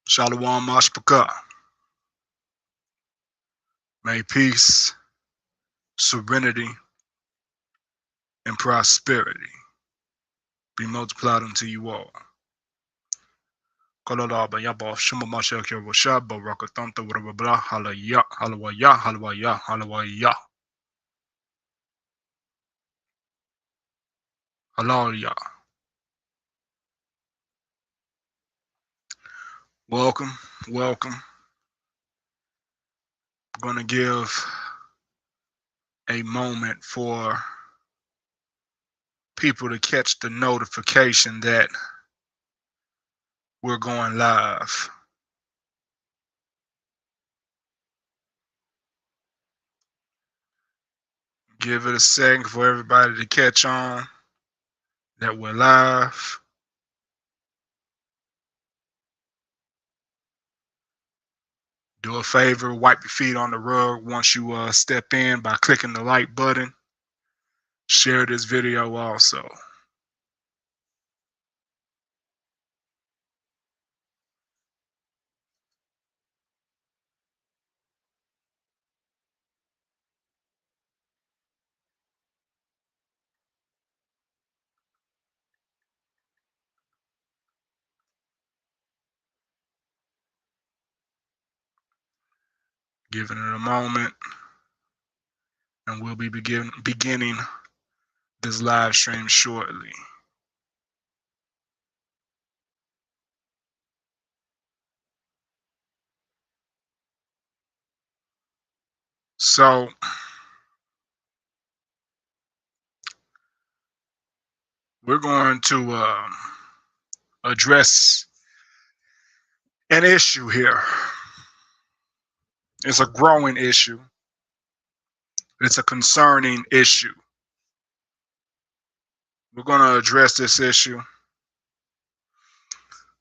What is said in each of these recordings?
Shalom Mashpaka. May peace, serenity, and prosperity be multiplied unto you all. Halal ya. Welcome, welcome. I'm going to give a moment for people to catch the notification that we're going live. Give it a second for everybody to catch on that we're live. Do a favor, wipe your feet on the rug once you step in by clicking the like button. Share this video also. Giving it a moment, and we'll be beginning this live stream shortly. So, we're going to address an issue here. It's a growing issue. It's a concerning issue. We're going to address this issue.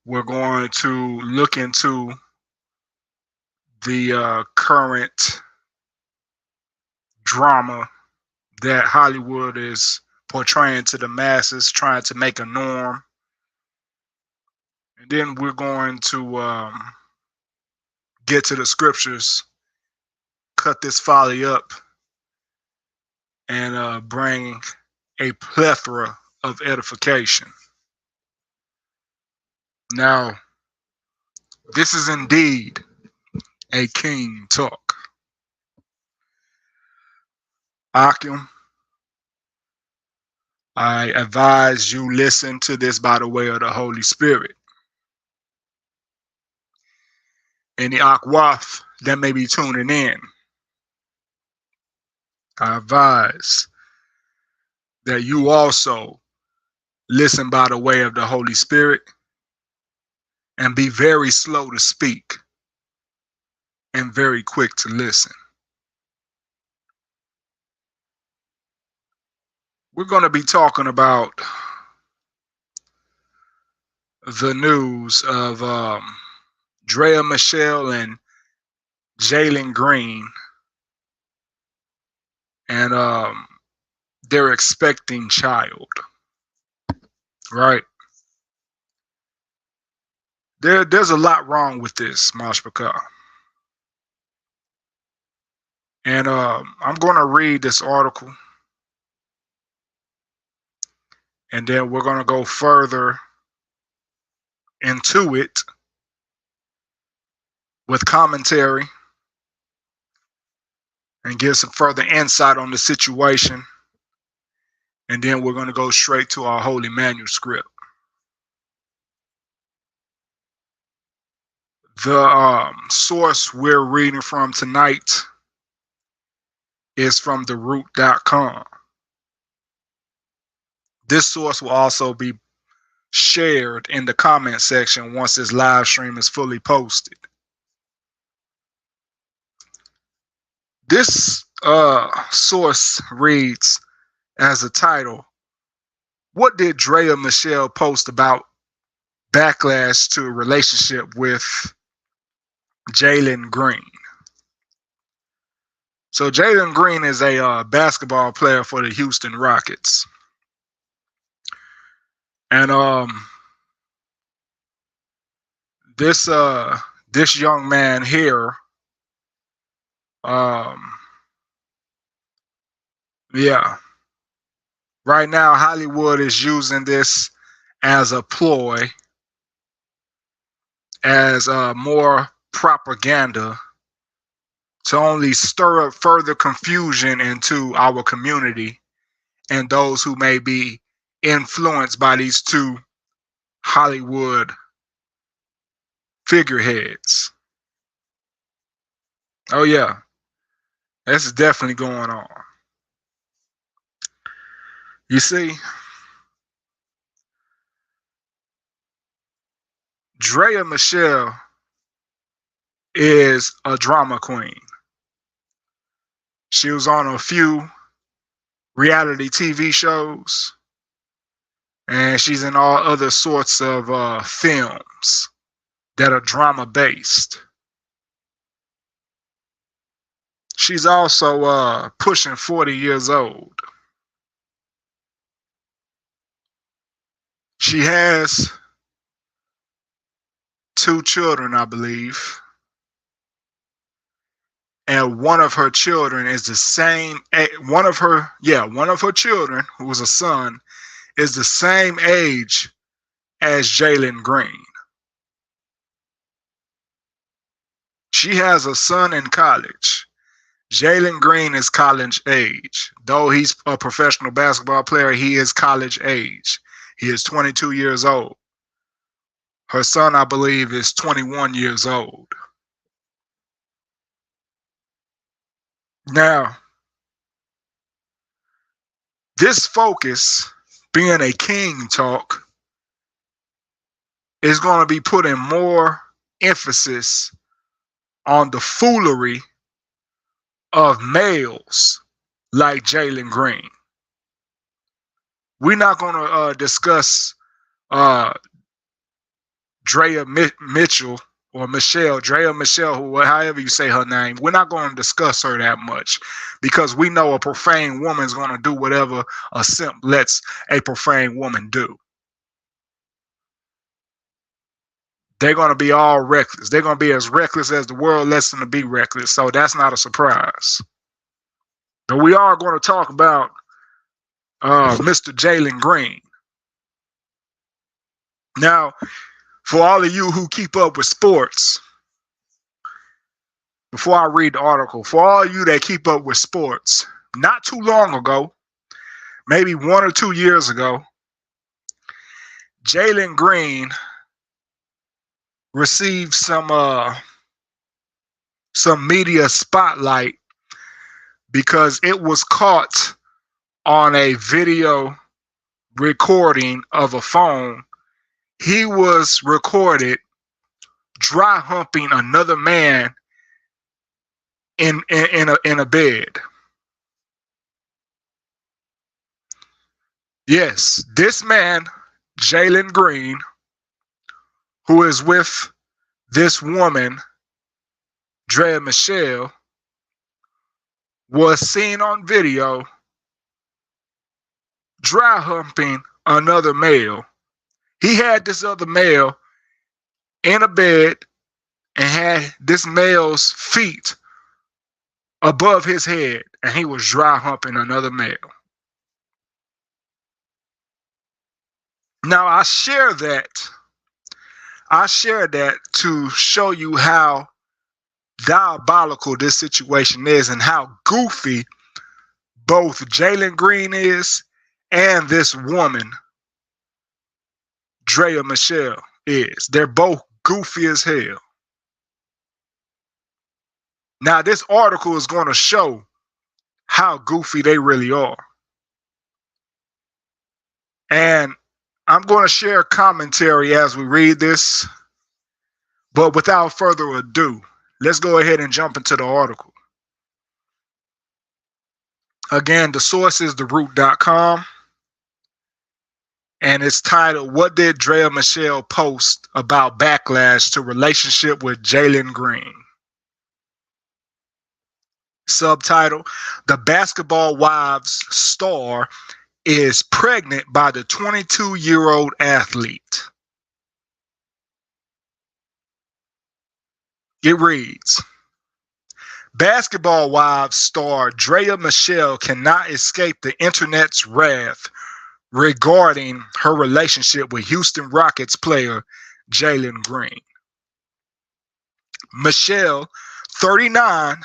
We're going to look into the current drama that Hollywood is portraying to the masses, trying to make a norm. And then we're going to get to the scriptures, cut this folly up, and bring a plethora of edification. Now, this is indeed a king talk. Akim, I advise you listen to this by the way of the Holy Spirit. Any Akwaf that may be tuning in, I advise that you also listen by the way of the Holy Spirit and be very slow to speak and very quick to listen. We're going to be talking about the news of Drea Michelle and Jalen Green, and their expecting child, right? There's a lot wrong with this, Mashpaka. And I'm going to read this article, and then we're going to go further into it with commentary and give some further insight on the situation. And then we're going to go straight to our holy manuscript. The source we're reading from tonight is from theroot.com. This source will also be shared in the comment section once this live stream is fully posted. This source reads as a title, what did Drea Michelle post about backlash to a relationship with Jalen Green? So Jalen Green is a basketball player for the Houston Rockets. And this young man here, um, yeah, right now Hollywood is using this as a ploy, as more propaganda to only stir up further confusion into our community and those who may be influenced by these two Hollywood figureheads. Oh yeah, this is definitely going on. You see, Drea Michelle is a drama queen. She was on a few reality TV shows, and she's in all other sorts of films that are drama based. She's also pushing 40 years old. She has 2 children, I believe. And one of her children is the same, one of her children, who was a son, is the same age as Jalen Green. She has a son in college. Jalen Green is college age. Though he's a professional basketball player, he is college age. He is 22 years old. Her son, I believe, is 21 years old. Now, this focus, being a king talk, is going to be putting more emphasis on the foolery of males like Jalen Green. We're not going to discuss Drea Mitchell or Michelle, Drea Michelle, however you say her name. We're not going to discuss her that much because we know a profane woman is going to do whatever a simp lets a profane woman do. They're going to be all reckless. They're going to be as reckless as the world lets them to be reckless. So that's not a surprise. But we are going to talk about Mr. Jalen Green. Now, for all of you who keep up with sports, before I read the article, for all of you that keep up with sports, not too long ago, maybe 1 or 2 years ago, Jalen Green received some media spotlight because it was caught on a video recording of a phone. He was recorded dry humping another man in a bed. Yes, this man, Jalen Green, who is with this woman, Drea Michelle, was seen on video dry humping another male. He had this other male in a bed and had this male's feet above his head, and he was dry humping another male. Now, I share that to show you how diabolical this situation is and how goofy both Jalen Green is and this woman, Drea Michelle, is. They're both goofy as hell. Now, this article is going to show how goofy they really are. And I'm going to share commentary as we read this. But without further ado, let's go ahead and jump into the article. Again, the source is theroot.com. And it's titled, "What Did Drea Michelle Post About Backlash to Relationship with Jalen Green?" Subtitle, "The Basketball Wives star is pregnant by the 22-year-old athlete." It reads, Basketball Wives star Drea Michelle cannot escape the internet's wrath regarding her relationship with Houston Rockets player Jalen Green. Michelle, 39,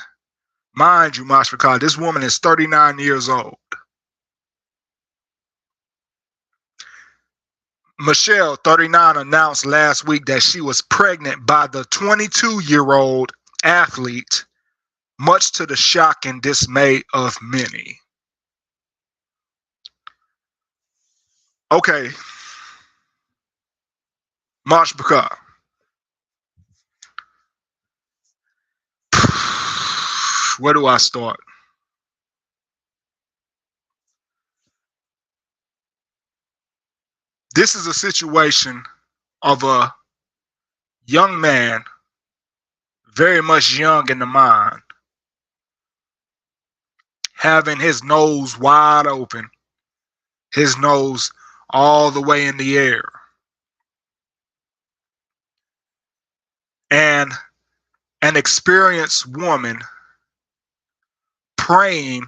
mind you, Mashpaka, this woman is 39 years old. Michelle, 39, announced last week that she was pregnant by the 22-year-old athlete, much to the shock and dismay of many. Okay, Mashpaka. Where do I start? This is a situation of a young man, very much young in the mind, having his nose wide open, his nose all the way in the air. And an experienced woman preying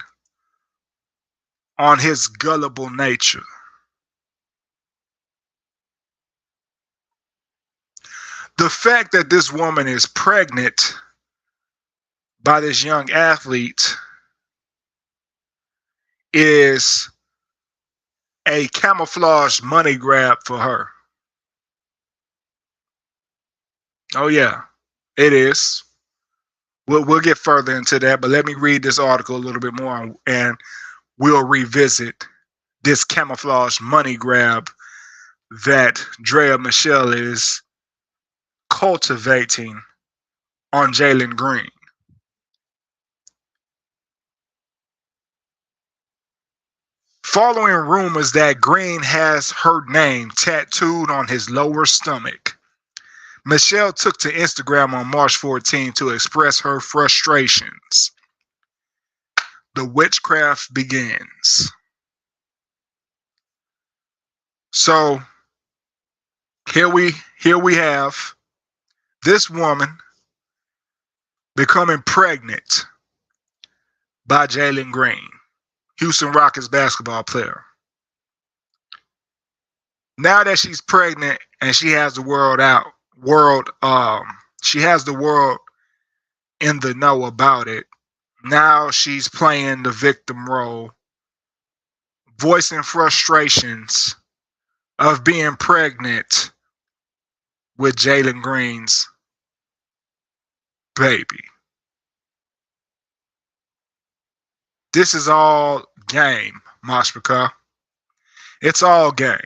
on his gullible nature. The fact that this woman is pregnant by this young athlete is a camouflage money grab for her. Oh yeah, it is. We'll get further into that, but let me read this article a little bit more and we'll revisit this camouflage money grab that Drea Michelle is cultivating on Jalen Green. Following rumors that Green has her name tattooed on his lower stomach, Michelle took to Instagram on March 14 to express her frustrations. The witchcraft begins. So here we have this woman becoming pregnant by Jalen Green, Houston Rockets basketball player. Now that she's pregnant and she has the world in the know about it. Now she's playing the victim role, voicing frustrations of being pregnant with Jalen Green's baby. This is all game, Mashpaka. It's all game.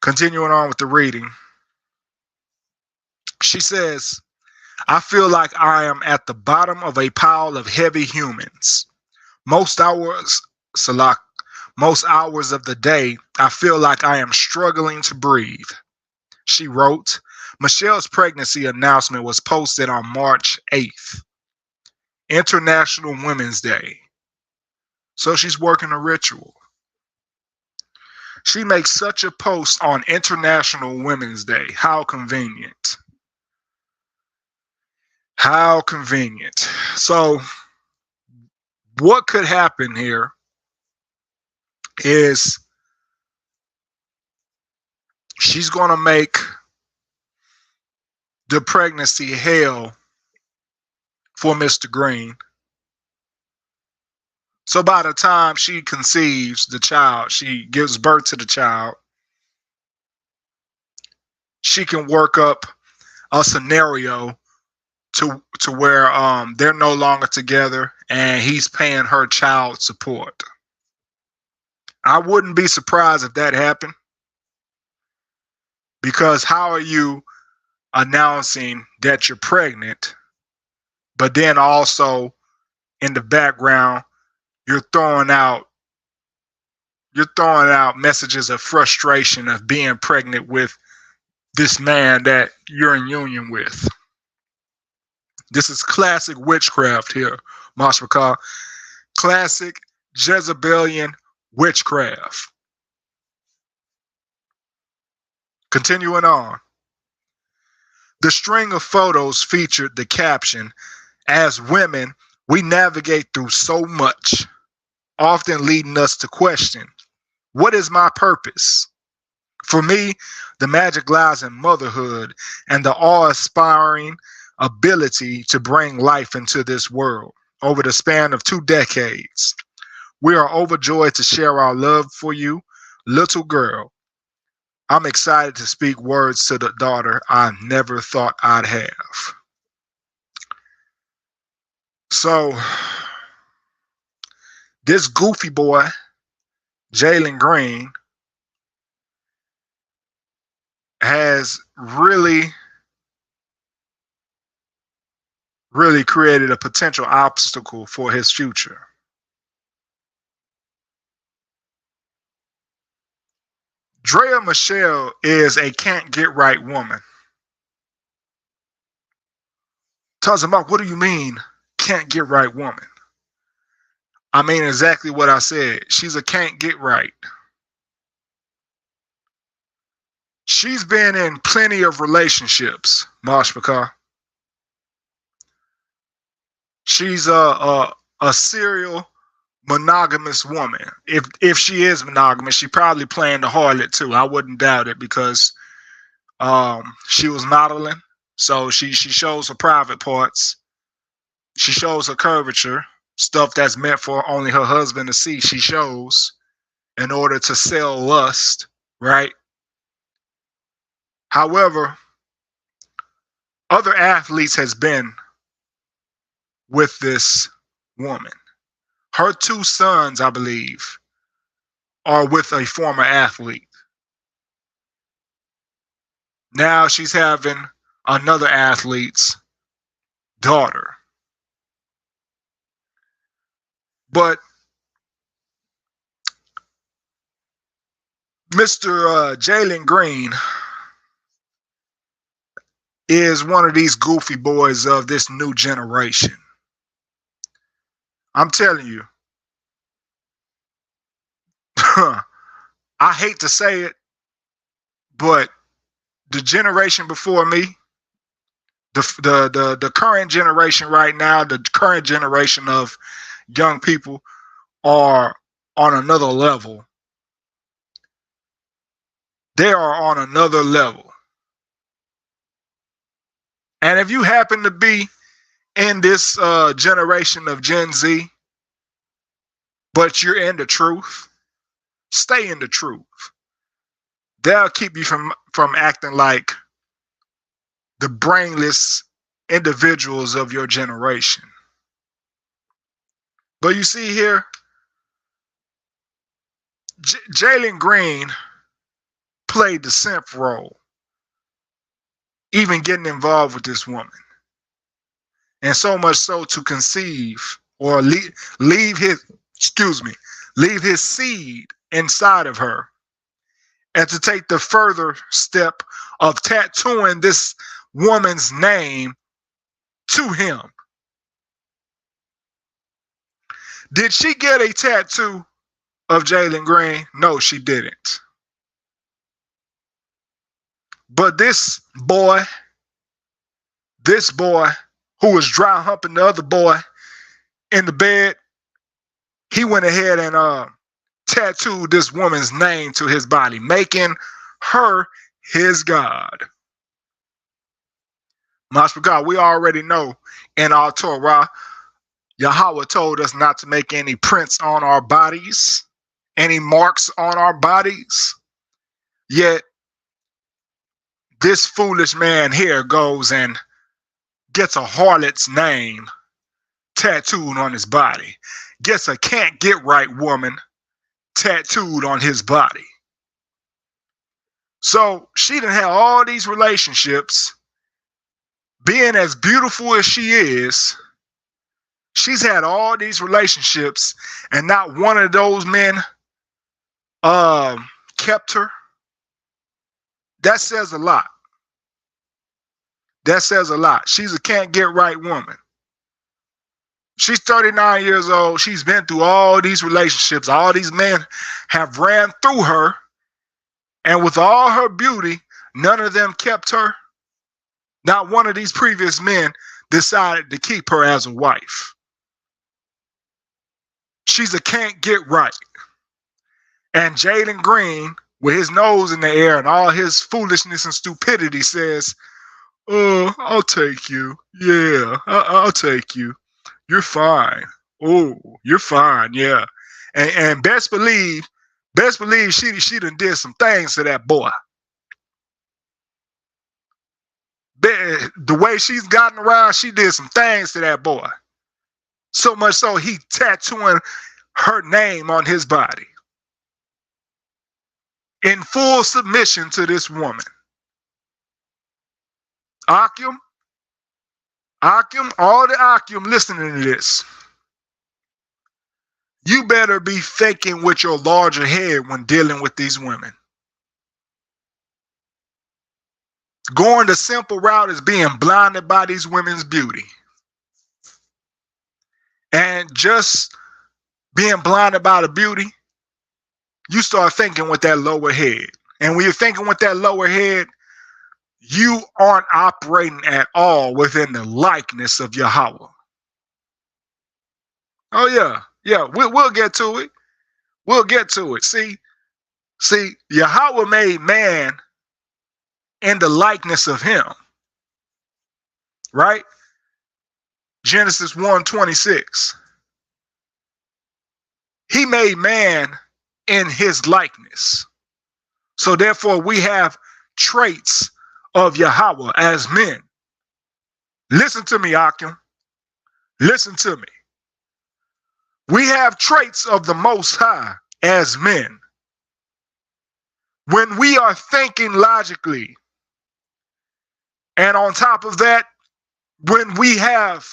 Continuing on with the reading. She says, I feel like I am at the bottom of a pile of heavy humans. Most hours of the day, I feel like I am struggling to breathe. She wrote, Michelle's pregnancy announcement was posted on March 8th, International Women's Day. So she's working a ritual. She makes such a post on International Women's Day. How convenient. How convenient. So what could happen here is she's going to make the pregnancy hell for Mr. Green. So by the time she conceives the child, she gives birth to the child, she can work up a scenario to where they're no longer together and he's paying her child support. I wouldn't be surprised if that happened, because how are you announcing that you're pregnant, but then also in the background you're throwing out messages of frustration of being pregnant with this man that you're in union with. This is classic witchcraft here, Mashpaka. Classic Jezebelian witchcraft. Continuing on. The string of photos featured the caption, "As women, we navigate through so much," often leading us to question, what is my purpose? For me, the magic lies in motherhood and the awe-inspiring ability to bring life into this world. Over the span of 2 decades, we are overjoyed to share our love for you, little girl. I'm excited to speak words to the daughter I never thought I'd have. So, this goofy boy, Jalen Green, has really created a potential obstacle for his future. Drea Michelle is a can't get right woman. Tazamach, what do you mean, can't get right woman? I mean exactly what I said. She's a can't get right. She's been in plenty of relationships, Mashpaka. She's a serial monogamous woman. If she is monogamous, she probably playing the harlot too. I wouldn't doubt it because she was modeling, so she shows her private parts. She shows her curvature, stuff that's meant for only her husband to see. She shows in order to sell lust, right? However, other athletes has been with this woman. Her 2 sons, I believe, are with a former athlete. Now she's having another athlete's daughter. But Mr. Jalen Green is one of these goofy boys of this new generation. I'm telling you, I hate to say it, but the generation before me, the current generation right now, the current generation of young people are on another level. They are on another level. And if you happen to be in this generation of Gen Z, but you're in the truth, stay in the truth. They'll keep you from acting like the brainless individuals of your generation. But you see here, Jalen Green played the simp role, even getting involved with this woman. And so much so to conceive or leave his seed inside of her, and to take the further step of tattooing this woman's name to him. Did she get a tattoo of Jalen Green? No, she didn't. But this boy who was dry humping the other boy in the bed, he went ahead and tattooed this woman's name to his body, making her his God. Mashpaka, we already know in our Torah, Yahweh told us not to make any prints on our bodies, any marks on our bodies. Yet, this foolish man here goes and gets a harlot's name tattooed on his body, gets a can't get right woman tattooed on his body. So she done had all these relationships, being as beautiful as she is. She's had all these relationships, and not one of those men kept her. That says a lot. That says a lot. She's a can't get right woman. She's 39 years old. She's been through all these relationships. All these men have ran through her. And with all her beauty, none of them kept her. Not one of these previous men decided to keep her as a wife. She's a can't get right. And Jalen Green, with his nose in the air and all his foolishness and stupidity, says, "Oh, I'll take you. Yeah, I'll take you. You're fine. Oh, you're fine. Yeah." And best believe she done did some things to that boy. The way she's gotten around, she did some things to that boy. So much so he tattooing her name on his body. In full submission to this woman. Akim, all the Akim listening to this. You better be thinking with your larger head when dealing with these women. Going the simple route is being blinded by these women's beauty. And just being blinded by the beauty, you start thinking with that lower head. And when you're thinking with that lower head, you aren't operating at all within the likeness of Yahweh. Oh yeah, we'll get to it. We'll get to it. See, Yahweh made man in the likeness of him. Right? Genesis 1:26. He made man in his likeness. So therefore we have traits of Yahweh as men. Listen to me, Akim. Listen to me. We have traits of the Most High as men. When we are thinking logically, and on top of that, when we have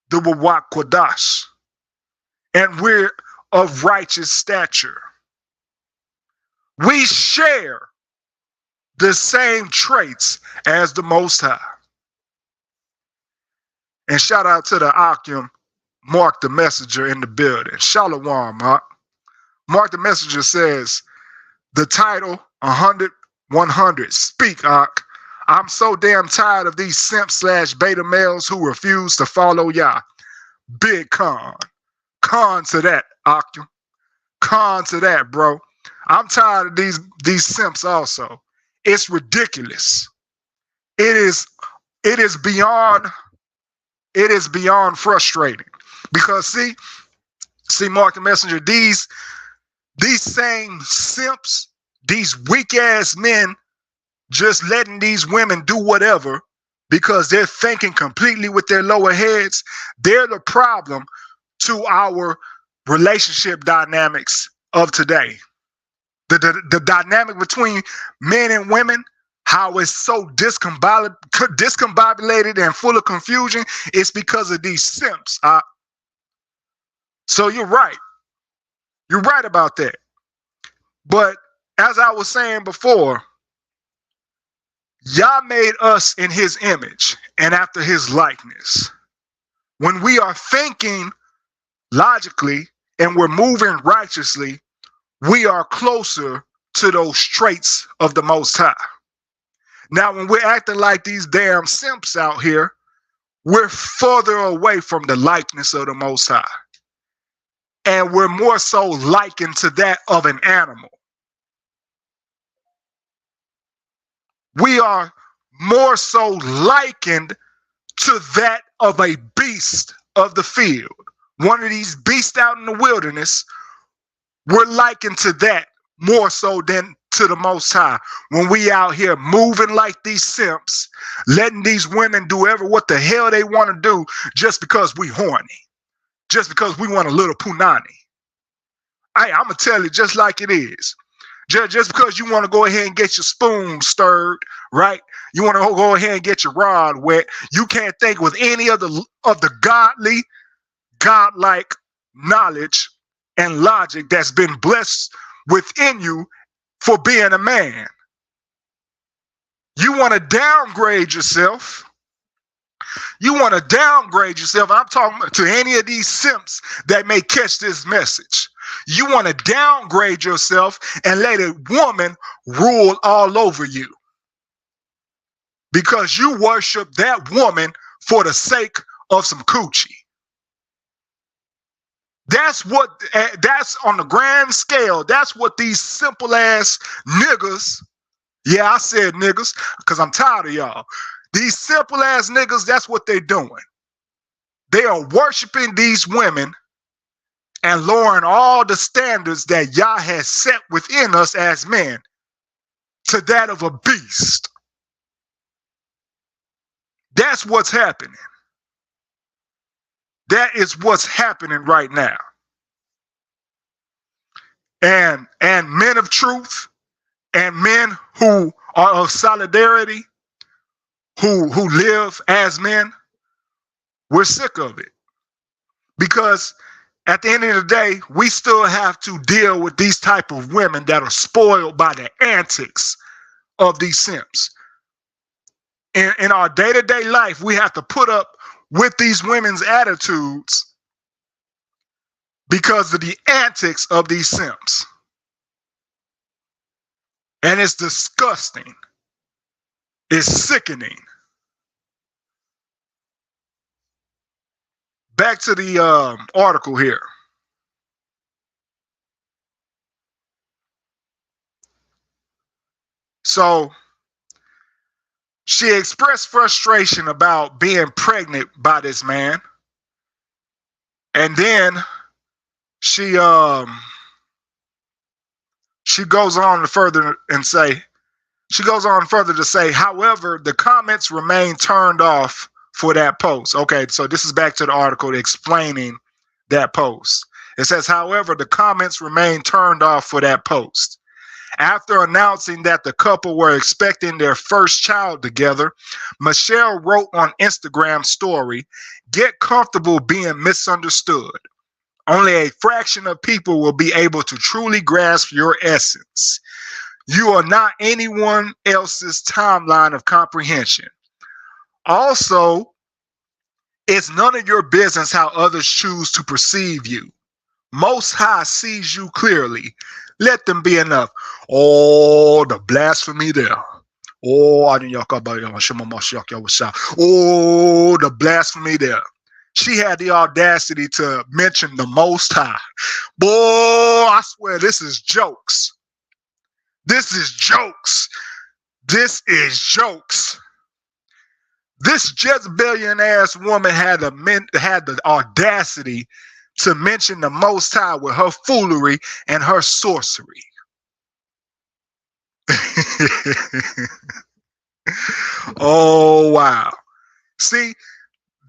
the Ruach Kodash, and we're of righteous stature, we share the same traits as the Most High. And shout out to the Akim, Mark the Messenger in the building. Shalom, Mark. Mark the Messenger says, the title 100, speak, Ak. I'm so damn tired of these simp/beta males who refuse to follow Yah. Big con. Con to that, Akim. Con to that, bro. I'm tired of these simps also. It's ridiculous. It is beyond frustrating. Because see, Mark the Messenger, these same simps, these weak ass men just letting these women do whatever because they're thinking completely with their lower heads, they're the problem to our relationship dynamics of today. The dynamic between men and women, how it's so discombobulated and full of confusion, is because of these simps. So you're right. You're right about that. But as I was saying before, Yah made us in his image and after his likeness. When we are thinking logically and we're moving righteously, we are closer to those traits of the Most High. Now, when we're acting like these damn simps out here, we're further away from the likeness of the Most High. And we're more so likened to that of an animal. We are more so likened to that of a beast of the field. One of these beasts out in the wilderness, we're likened to that more so than to the Most High. When we out here moving like these simps, letting these women do what the hell they want to do just because we horny. Just because we want a little punani. I'm going to tell you just like it is. Just because you want to go ahead and get your spoon stirred, right? You want to go ahead and get your rod wet. You can't think with any of the godlike knowledge and logic that's been blessed within you for being a man. You want to downgrade yourself. You want to downgrade yourself. I'm talking to any of these simps that may catch this message. You want to downgrade yourself and let a woman rule all over you. because you worship that woman for the sake of some coochie. That's on the grand scale. That's what these simple ass niggas, yeah, I said niggas because I'm tired of y'all. These simple ass niggas, that's what they're doing. They are worshiping these women and lowering all the standards that Yah has set within us as men to that of a beast. That's what's happening. That is what's happening right now. And men of truth and men who are of solidarity, who live as men, we're sick of it. Because at the end of the day, we still have to deal with these type of women that are spoiled by the antics of these simps. In our day-to-day life, we have to put up with these women's attitudes because of the antics of these simps. And it's disgusting. It's sickening. Back to the article here. So she expressed frustration about being pregnant by this man. And then she goes on to say, however, the comments remain turned off for that post. Okay, so this is back to the article explaining that post. It says, however, the comments remain turned off for that post. After announcing that the couple were expecting their first child together, Michelle wrote on Instagram story, "Get comfortable being misunderstood. Only a fraction of people will be able to truly grasp your essence. You are not anyone else's timeline of comprehension. Also, it's none of your business how others choose to perceive you. Most High sees you clearly. Let them be enough." Oh, the blasphemy there. Oh, the blasphemy there. She had the audacity to mention the Most High. Boy, I swear this is jokes. This is jokes. This is jokes. This Jezebelian ass woman had the audacity to mention the Most High with her foolery and her sorcery. Oh, wow. See,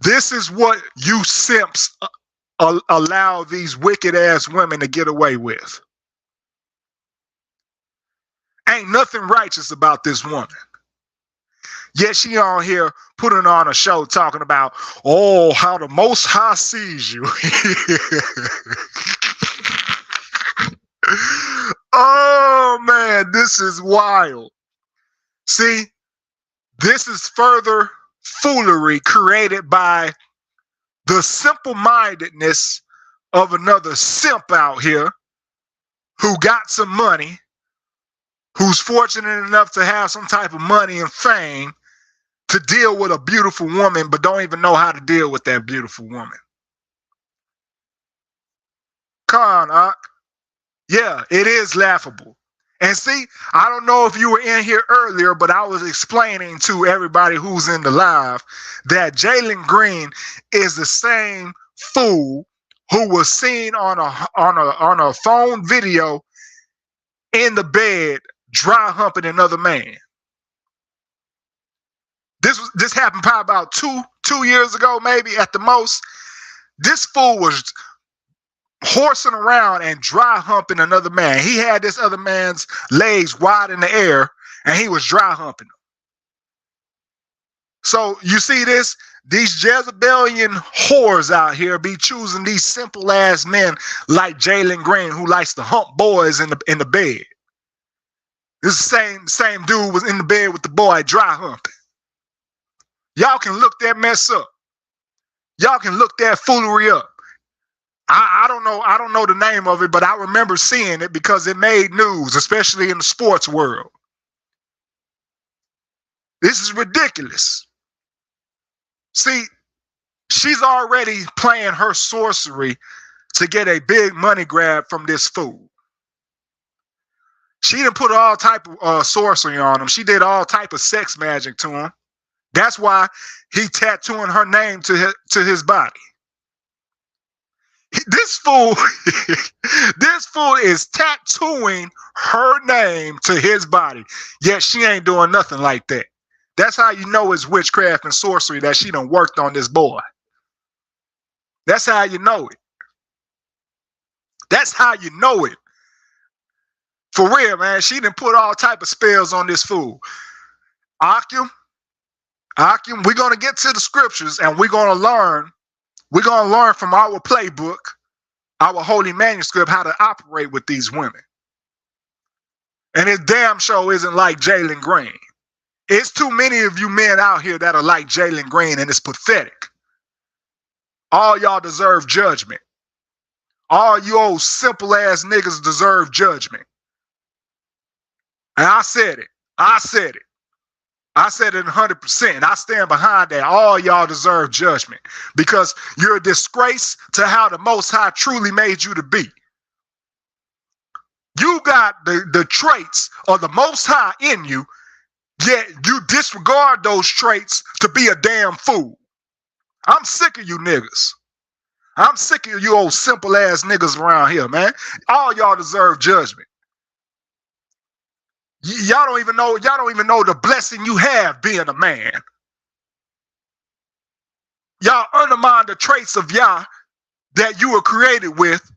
this is what you simps allow these wicked ass women to get away with. Ain't nothing righteous about this woman. Yet she on here putting on a show talking about, oh, how the Most High sees you. Oh, man, this is wild. See, this is further foolery created by the simple-mindedness of another simp out here who got some money, who's fortunate enough to have some type of money and fame to deal with a beautiful woman, but don't even know how to deal with that beautiful woman. Come on, yeah, it is laughable. And see, I don't know if you were in here earlier, but I was explaining to everybody who's in the live that Jalen Green is the same fool who was seen on a phone video in the bed dry humping another man. This happened probably about two years ago, maybe at the most. This fool was horsing around and dry humping another man. He had this other man's legs wide in the air and he was dry humping them. So you see this? These Jezebelian whores out here be choosing these simple ass men like Jalen Green, who likes to hump boys in the bed. This same dude was in the bed with the boy dry humping. Y'all can look that mess up. Y'all can look that foolery up. I don't know the name of it, but I remember seeing it because it made news, especially in the sports world. This is ridiculous. See, she's already playing her sorcery to get a big money grab from this fool. She done put all type of sorcery on him. She did all type of sex magic to him. That's why he tattooing her name to his body. This fool, this fool is tattooing her name to his body. Yet she ain't doing nothing like that. That's how you know it's witchcraft and sorcery that she done worked on this boy. That's how you know it. That's how you know it. For real, man. She done put all type of spells on this fool. Akim, we're going to get to the scriptures and we're going to learn. We're going to learn from our playbook, our holy manuscript, how to operate with these women. And it damn sure isn't like Jalen Green. It's too many of you men out here that are like Jalen Green, and it's pathetic. All y'all deserve judgment. All you old simple ass niggas deserve judgment. And I said it. I said it. I said it 100%. I stand behind that. All y'all deserve judgment because you're a disgrace to how the Most High truly made you to be. You got the traits of the Most High in you, yet you disregard those traits to be a damn fool. I'm sick of you niggas. I'm sick of you old simple ass niggas around here, man. All y'all deserve judgment. Y'all don't even know the blessing you have being a man. Y'all undermine the traits of Yah that you were created with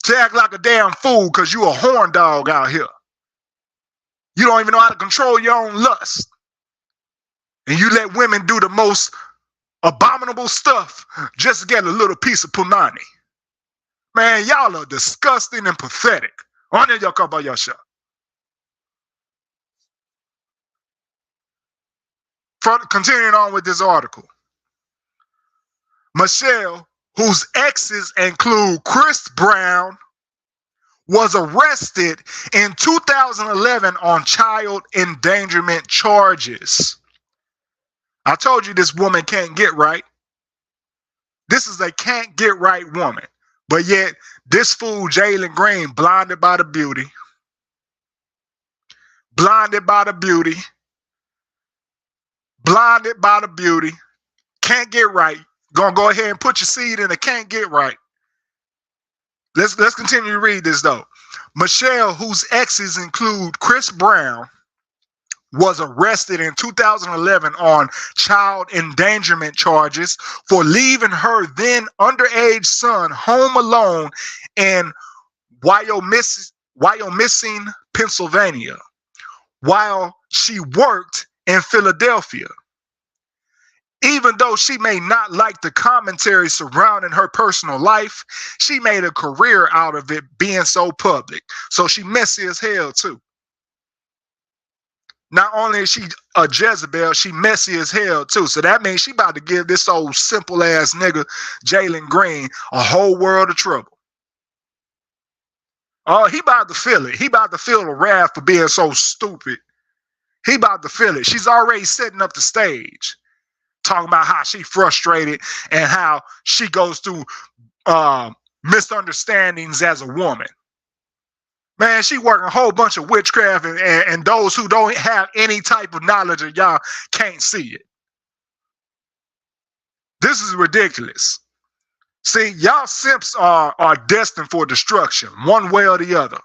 to act like a damn fool because you a horn dog out here. You don't even know how to control your own lust. And you let women do the most abominable stuff just to get a little piece of punani. Man, y'all are disgusting and pathetic. On there, y'all come by your shop. Continuing on with this article. Michelle, whose exes include Chris Brown, was arrested in 2011 on child endangerment charges. I told you this woman can't get right. This is a can't get right woman. But yet, this fool Jalen Green, blinded by the beauty. Blinded by the beauty. Blinded by the beauty. Can't get right. Gonna go ahead and put your seed in a can't get right. Let's continue to read this though. Michelle, whose exes include Chris Brown, was arrested in 2011 on child endangerment charges for leaving her then underage son home alone in Wyomissing, Pennsylvania, while she worked in Philadelphia. Even though she may not like the commentary surrounding her personal life, she made a career out of it being so public. So she messy as hell too. Not only is she a Jezebel, she messy as hell too. So that means she about to give this old simple ass nigga Jalen Green a whole world of trouble. Oh, he about to feel it. He about to feel the wrath for being so stupid. He about to feel it. She's already setting up the stage, talking about how she frustrated and how she goes through misunderstandings as a woman. Man, she working a whole bunch of witchcraft, and those who don't have any type of knowledge of y'all can't see it. This is ridiculous. See, y'all simps are destined for destruction, one way or the other.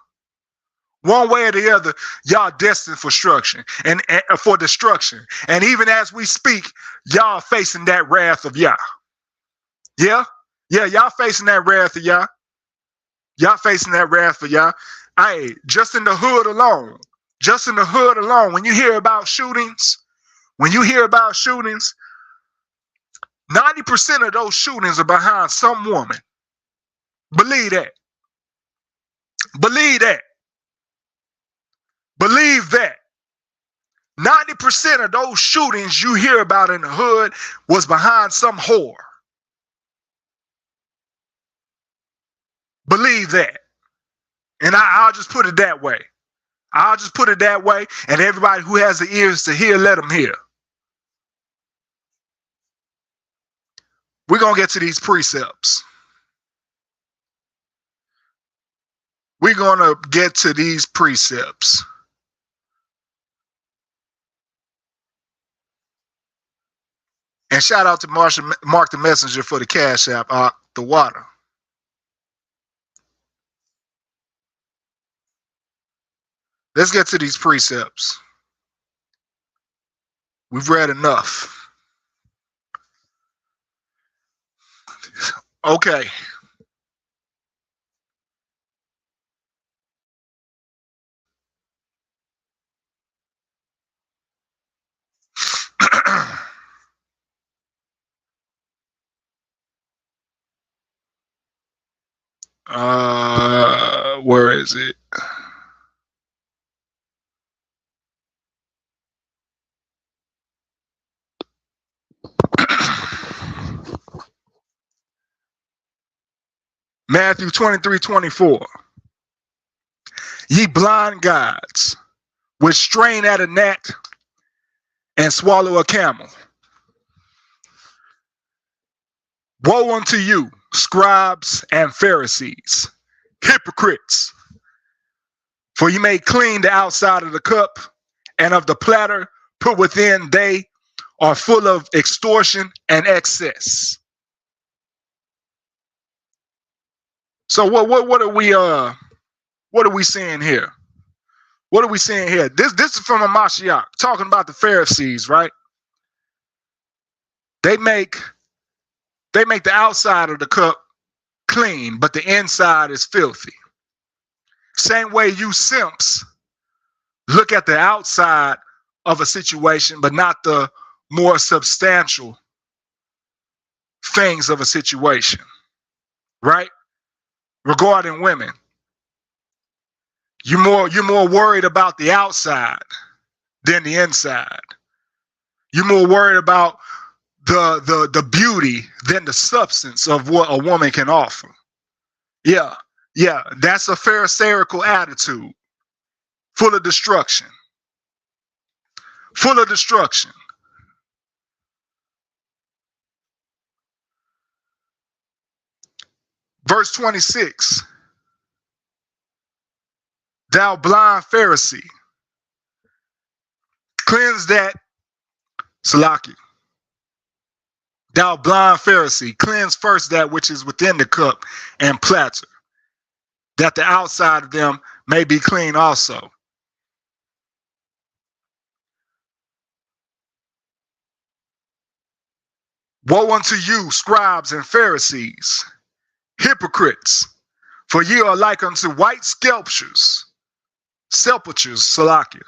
One way or the other, y'all destined for destruction and for destruction. And even as we speak, y'all facing that wrath of Yah. Yeah, y'all facing that wrath of Yah. Y'all facing that wrath of Yah. Hey, just in the hood alone, when you hear about shootings, 90% of those shootings are behind some woman. Believe that. Believe that. Believe that. 90% of those shootings you hear about in the hood was behind some whore. Believe that. And I'll just put it that way. I'll just put it that way. And everybody who has the ears to hear, let them hear. We're going to get to these precepts. We're going to get to these precepts. And shout out to Mark the Messenger for the Cash App, the water. Let's get to these precepts. We've read enough. Okay. Where is it? Matthew 23:24. Ye blind guides, which strain at a gnat and swallow a camel. Woe unto you, scribes and Pharisees, hypocrites! For you may clean the outside of the cup and of the platter put within, they are full of extortion and excess. So what are we seeing here? What are we seeing here? This is from a Mashiach talking about the Pharisees, right? They make the outside of the cup clean, but the inside is filthy. Same way you simps look at the outside of a situation, but not the more substantial things of a situation, right? Regarding women, you're more worried about the outside than the inside. You're more worried about the beauty than the substance of what a woman can offer. Yeah, that's a pharisaical attitude, full of destruction. Full of destruction. Verse 26. Thou blind Pharisee, cleanse that, Salaki. Thou blind Pharisee, cleanse first that which is within the cup and platter, that the outside of them may be clean also. Woe unto you, scribes and Pharisees, hypocrites! For ye are like unto white sepulchres, Salakia,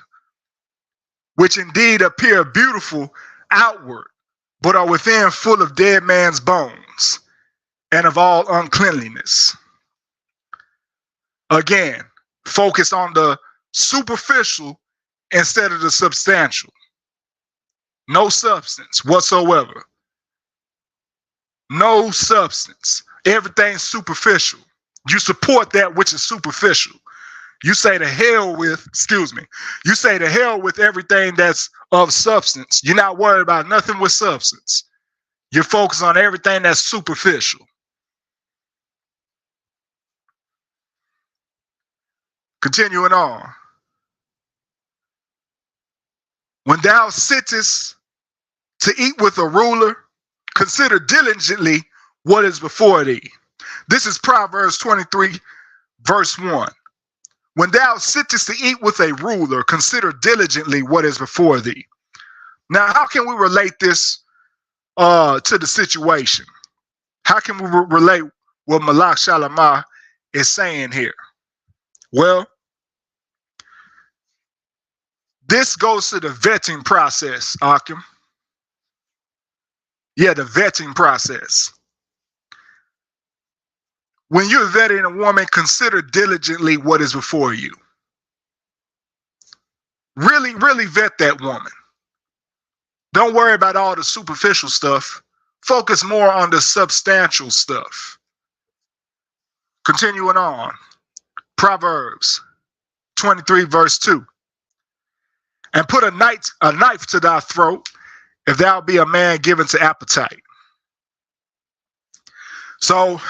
which indeed appear beautiful outward, but are within full of dead man's bones and of all uncleanliness. Again, focus on the superficial instead of the substantial. No substance whatsoever. No substance. Everything's superficial. You support that which is superficial. You say to hell with, you say to hell with everything that's of substance. You're not worried about nothing with substance. You're focused on everything that's superficial. Continuing on. When thou sittest to eat with a ruler, consider diligently what is before thee. This is Proverbs 23, verse 1. When thou sittest to eat with a ruler, consider diligently what is before thee. Now, how can we relate this to the situation? How can we relate what Malak Shalamah is saying here? Well, this goes to the vetting process, Akim. Yeah, the vetting process. When you're vetting a woman, consider diligently what is before you. Really, really vet that woman. Don't worry about all the superficial stuff. Focus more on the substantial stuff. Continuing on. Proverbs 23, verse 2. And put a knife to thy throat, if thou be a man given to appetite. So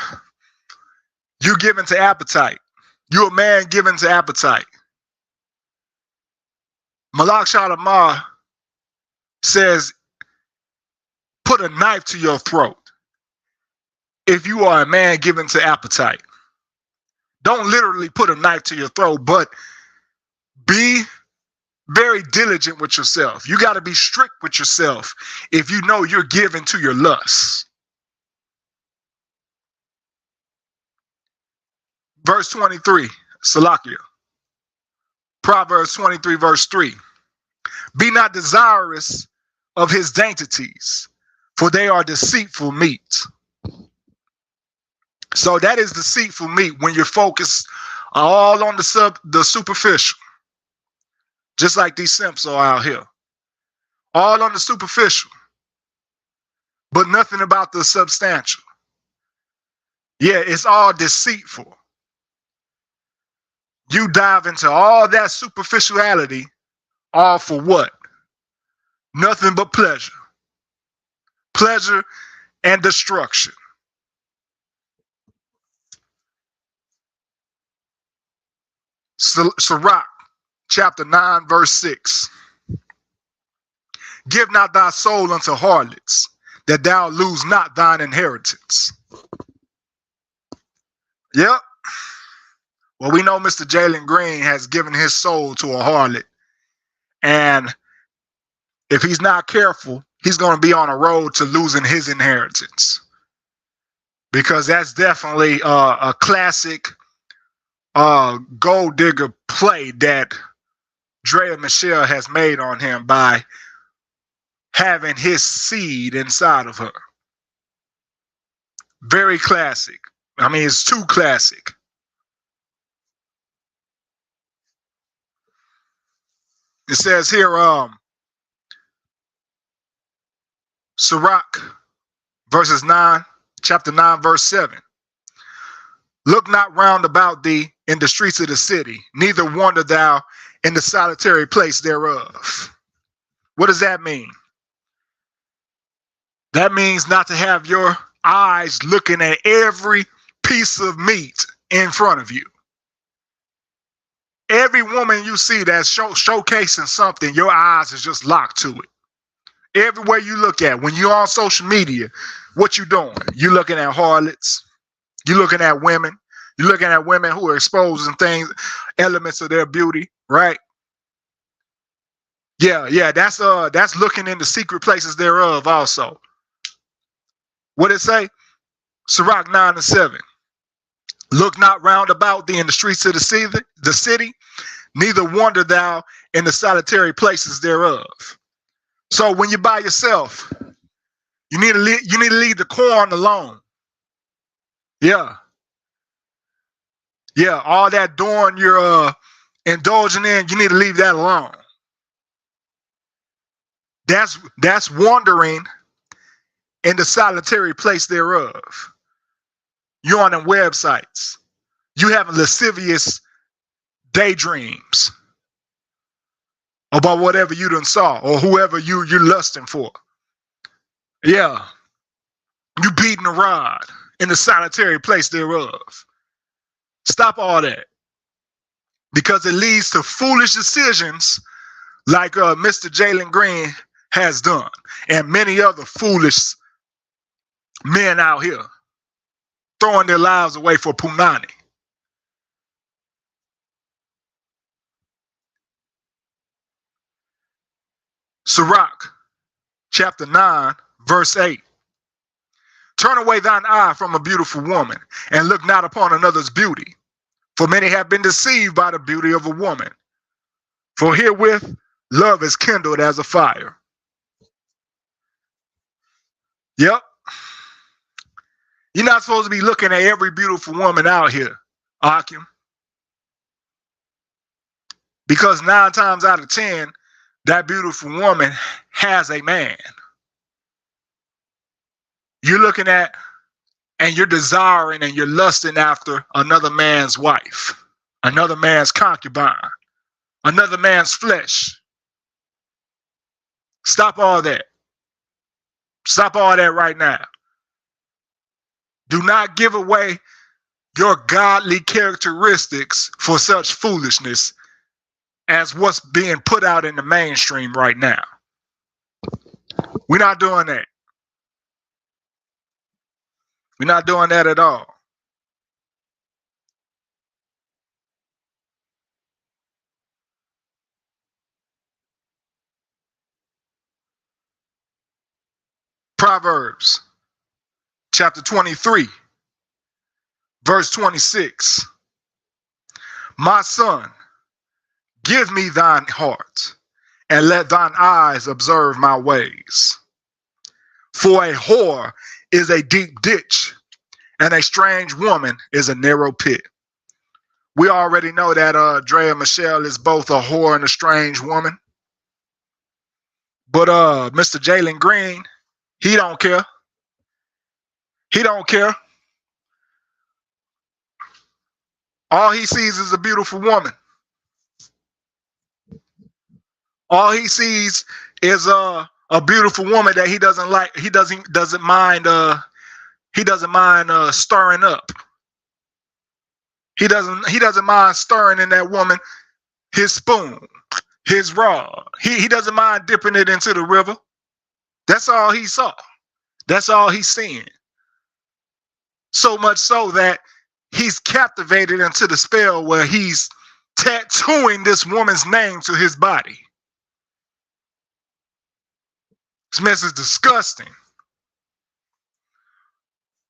you given to appetite. You're a man given to appetite. Malak Shalimar says, put a knife to your throat if you are a man given to appetite. Don't literally put a knife to your throat, but be very diligent with yourself. You got to be strict with yourself if you know you're given to your lusts. Verse 23, Salakia. Proverbs 23, verse 3. Be not desirous of his dainties, for they are deceitful meat. So that is deceitful meat when you're focused all on the superficial. Just like these simps are out here. All on the superficial. But nothing about the substantial. Yeah, it's all deceitful. You dive into all that superficiality, all for what? Nothing but pleasure. Pleasure and destruction. Sirach, chapter 9, verse 6. Give not thy soul unto harlots, that thou lose not thine inheritance. Yep. Well, we know Mr. Jalen Green has given his soul to a harlot. And if he's not careful, he's going to be on a road to losing his inheritance. Because that's definitely a classic gold digger play that Drea Michelle has made on him by having his seed inside of her. Very classic. I mean, it's too classic. It says here, Sirach, chapter 9, verse 7. Look not round about thee in the streets of the city, neither wander thou in the solitary place thereof. What does that mean? That means not to have your eyes looking at every piece of meat in front of you. Every woman you see that's showcasing something, your eyes is just locked to it. Everywhere you look at, when you're on social media, what you doing? You looking at harlots. You looking at women. You're looking at women who are exposing things, elements of their beauty, right? Yeah, that's looking into secret places thereof also. What it say? Sirach 9 and 7. Look not round about thee in the streets of the city, neither wander thou in the solitary places thereof. So when you're by yourself, you need to leave the corn alone. Yeah, all that doing you're indulging in, you need to leave that alone. That's wandering in the solitary place thereof. You're on them websites. You having lascivious daydreams about whatever you done saw or whoever you're lusting for. Yeah. You beating a rod in the solitary place thereof. Stop all that. Because it leads to foolish decisions like Mr. Jalen Green has done and many other foolish men out here throwing their lives away for punani. Sirach, chapter 9, verse 8. Turn away thine eye from a beautiful woman, and look not upon another's beauty. For many have been deceived by the beauty of a woman. For herewith love is kindled as a fire. Yep. You're not supposed to be looking at every beautiful woman out here, Akim. Because 9 times out of 10, that beautiful woman has a man. You're looking at and you're desiring and you're lusting after another man's wife, another man's concubine, another man's flesh. Stop all that. Stop all that right now. Do not give away your godly characteristics for such foolishness as what's being put out in the mainstream right now. We're not doing that. We're not doing that at all. Proverbs chapter 23, verse 26. My son, give me thine heart, and let thine eyes observe my ways. For a whore is a deep ditch, and a strange woman is a narrow pit. We already know that Drea Michelle is both a whore and a strange woman. But Mr. Jalen Green, he don't care. He don't care. All he sees is a beautiful woman. All he sees is a beautiful woman that he doesn't like. He doesn't mind stirring up. He doesn't mind stirring in that woman his spoon, his rod. He doesn't mind dipping it into the river. That's all he saw. That's all he's seeing. So much so that he's captivated into the spell where he's tattooing this woman's name to his body. This mess is disgusting.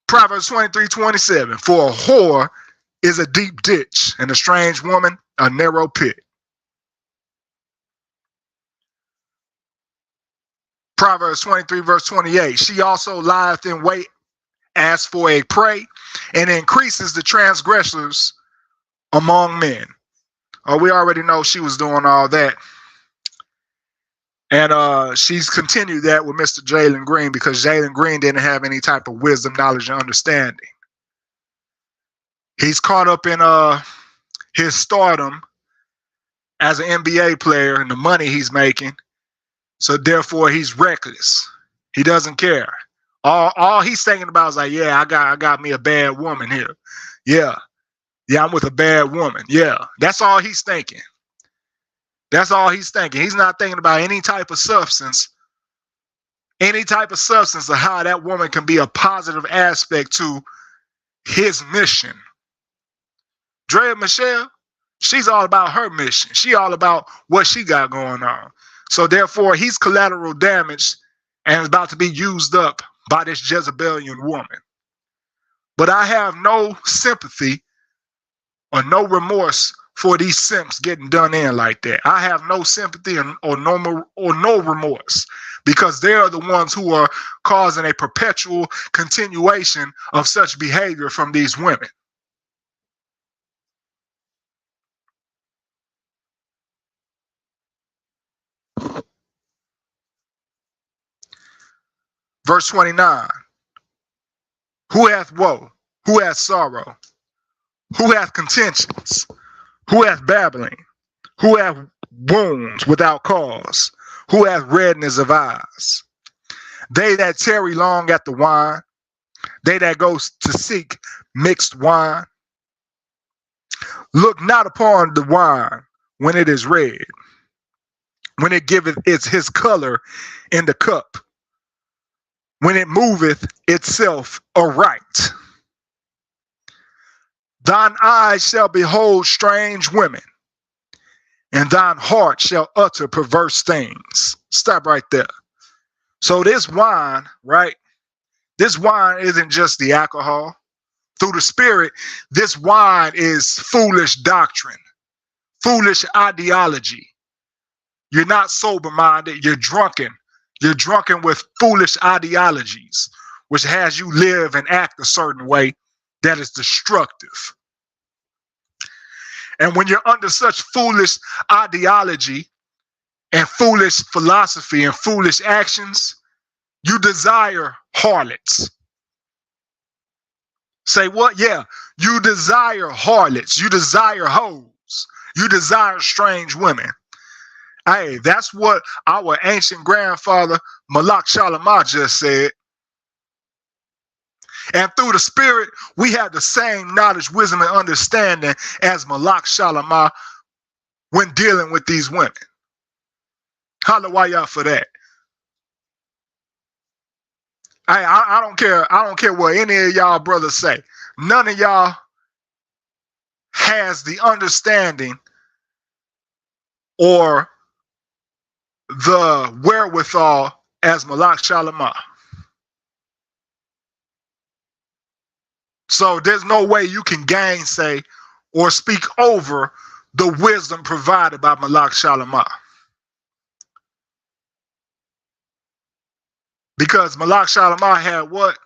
Proverbs 23:27. For a whore is a deep ditch, and a strange woman a narrow pit. Proverbs 23, verse 28. She also lieth in wait as for a prey, and increases the transgressors among men. We already know she was doing all that. And she's continued that with Mr. Jalen Green, because Jalen Green didn't have any type of wisdom, knowledge, and understanding. He's caught up in his stardom as an NBA player and the money he's making. So therefore he's reckless. He doesn't care. All he's thinking about is like, yeah, I got me a bad woman here. Yeah, I'm with a bad woman. Yeah, that's all he's thinking. That's all he's thinking. He's not thinking about any type of substance of how that woman can be a positive aspect to his mission. Drea Michelle, she's all about her mission. She all about what she got going on. So therefore, he's collateral damage and is about to be used up by this Jezebelian woman. But I have no sympathy or no remorse for these simps getting done in like that. I have no sympathy or no remorse, because they are the ones who are causing a perpetual continuation of such behavior from these women. Verse 29. Who hath woe? Who hath sorrow? Who hath contentions? Who hath babbling? Who hath wounds without cause? Who hath redness of eyes? They that tarry long at the wine, they that go to seek mixed wine. Look not upon the wine when it is red, when it giveth his color in the cup, when it moveth itself aright. Thine eyes shall behold strange women, and thine heart shall utter perverse things. Stop right there. So this wine, right? This wine isn't just the alcohol. Through the Spirit, this wine is foolish doctrine, foolish ideology. You're not sober-minded, you're drunken. You're drunken with foolish ideologies, which has you live and act a certain way that is destructive. And when you're under such foolish ideology and foolish philosophy and foolish actions, you desire harlots. Say what? Yeah, you desire harlots. You desire hoes. You desire strange women. Hey, that's what our ancient grandfather Malak Shalimah just said. And through the Spirit, we have the same knowledge, wisdom, and understanding as Malak Shalamah when dealing with these women. Hallelujah for that. I don't care. I don't care what any of y'all brothers say. None of y'all has the understanding or the wherewithal as Malak Shalamah. So there's no way you can gainsay or speak over the wisdom provided by Malak Shalamah. Because Malak Shalamah had what?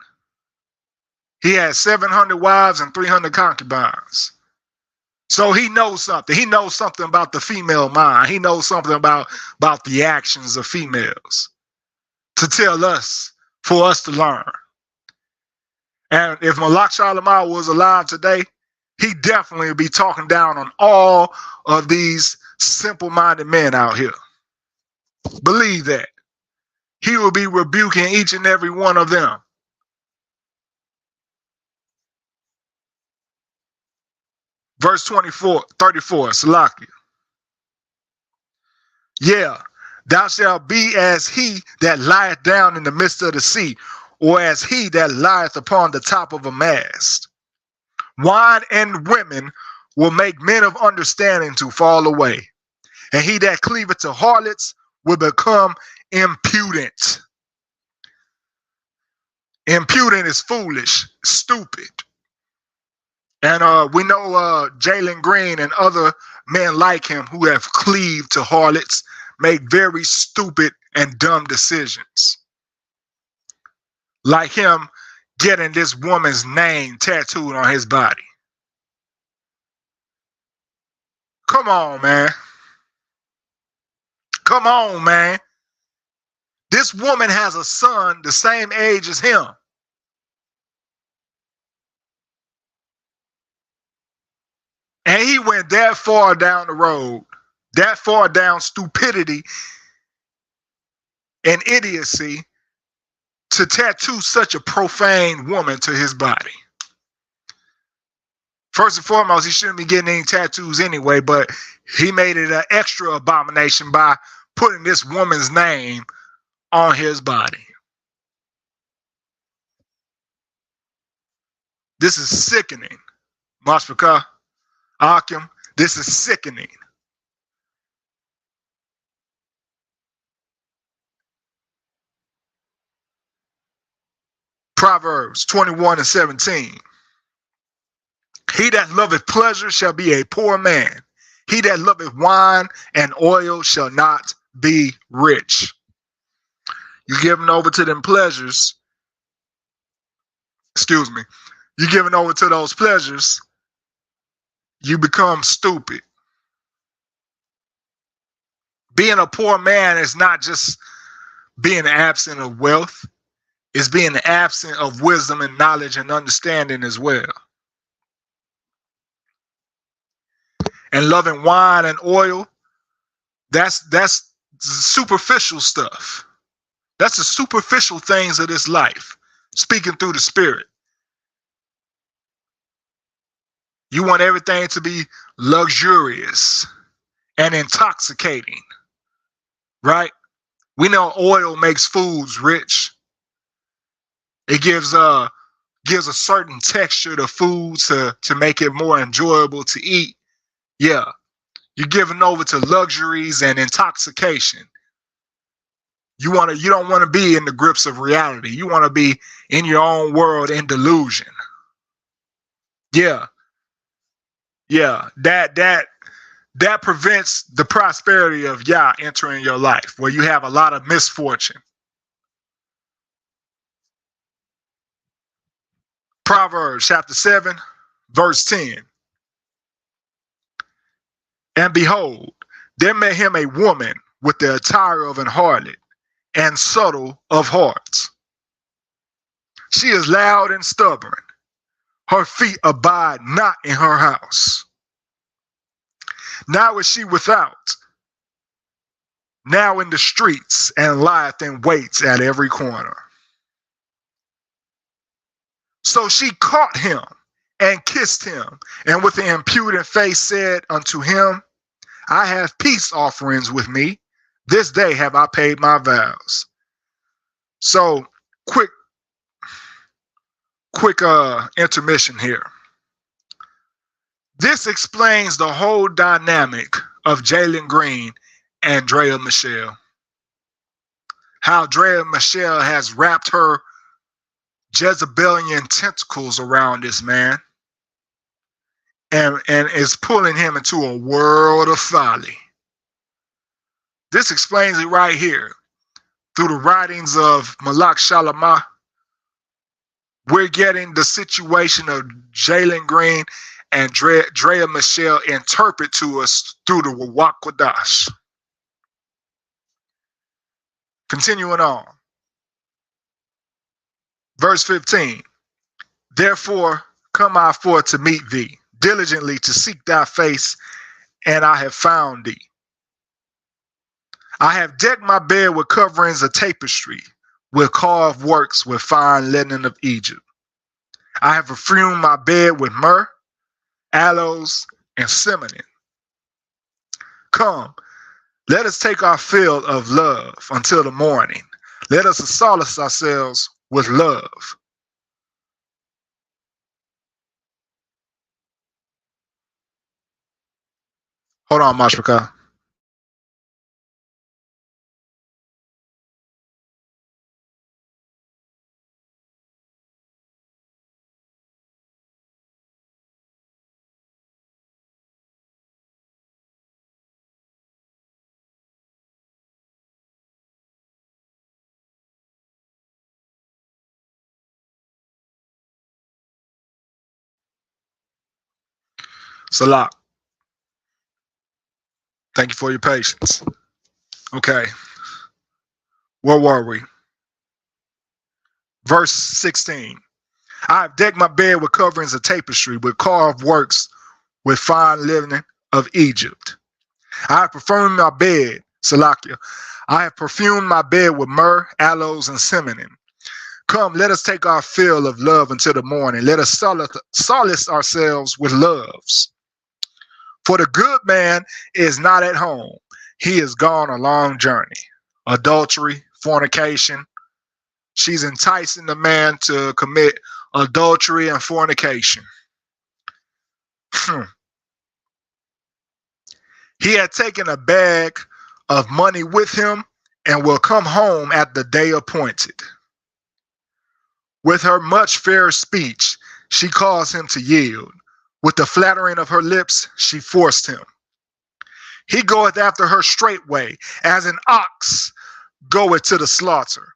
He had 700 wives and 300 concubines. So he knows something. He knows something about the female mind. He knows something about the actions of females to tell us, for us to learn. And if Malak Shalamah was alive today, he definitely would be talking down on all of these simple-minded men out here. Believe that. He will be rebuking each and every one of them. Verse 34, Salakia. Yeah, thou shalt be as he that lieth down in the midst of the sea, or as he that lieth upon the top of a mast. Wine and women will make men of understanding to fall away, and he that cleaveth to harlots will become impudent. Impudent is foolish, stupid. And we know Jalen Green and other men like him who have cleaved to harlots make very stupid and dumb decisions. Like him getting this woman's name tattooed on his body. Come on, man. Come on, man. This woman has a son the same age as him. And he went that far down the road, that far down stupidity and idiocy to tattoo such a profane woman to his body. First and foremost, he shouldn't be getting any tattoos anyway, but he made it an extra abomination by putting this woman's name on his body. This is sickening. Mashpaka, Akim, this is sickening. Proverbs 21:17. He that loveth pleasure shall be a poor man. He that loveth wine and oil shall not be rich. You giving over to them pleasures. Excuse me. You giving over to those pleasures, you become stupid. Being a poor man is not just being absent of wealth. It's being absent of wisdom and knowledge and understanding as well. And loving wine and oil, that's superficial stuff. That's the superficial things of this life, speaking through the Spirit. You want everything to be luxurious and intoxicating, right? We know oil makes foods rich. It gives a certain texture to food to make it more enjoyable to eat. Yeah, you're giving over to luxuries and intoxication. You don't want to be in the grips of reality. You want to be in your own world in delusion. Yeah. That prevents the prosperity of Yah entering your life, where you have a lot of misfortune. Proverbs chapter 7, verse 10. And behold, there met him a woman with the attire of an harlot and subtle of hearts. She is loud and stubborn. Her feet abide not in her house. Now is she without, now in the streets, and lieth in waits at every corner. So she caught him and kissed him, and with an impudent face said unto him, I have peace offerings with me. This day have I paid my vows. So quick intermission here. This explains the whole dynamic of Jalen Green and Drea Michelle. How Drea Michelle has wrapped her Jezebelian tentacles around this man and is pulling him into a world of folly. This explains it right here. Through the writings of Malak Shalamah, we're getting the situation of Jalen Green and Drea Michelle interpret to us through the Ruach Kodash. Continuing on. Verse 15. Therefore come I forth to meet thee, diligently to seek thy face, and I have found thee. I have decked my bed with coverings of tapestry, with carved works, with fine linen of Egypt. I have perfumed my bed with myrrh, aloes, and cinnamon. Come, let us take our fill of love until the morning. Let us solace ourselves with love. Hold on, Mashpaka. Salak, thank you for your patience. Okay, where were we? Verse 16. I have decked my bed with coverings of tapestry, with carved works, with fine linen of Egypt. I have perfumed my bed, Salakia. I have perfumed my bed with myrrh, aloes, and cinnamon. Come, let us take our fill of love until the morning. Let us solace ourselves with loves. For the good man is not at home. He is gone a long journey. Adultery, fornication. She's enticing the man to commit adultery and fornication. He had taken a bag of money with him and will come home at the day appointed. With her much fair speech, she caused him to yield. With the flattering of her lips, she forced him. He goeth after her straightway, as an ox goeth to the slaughter,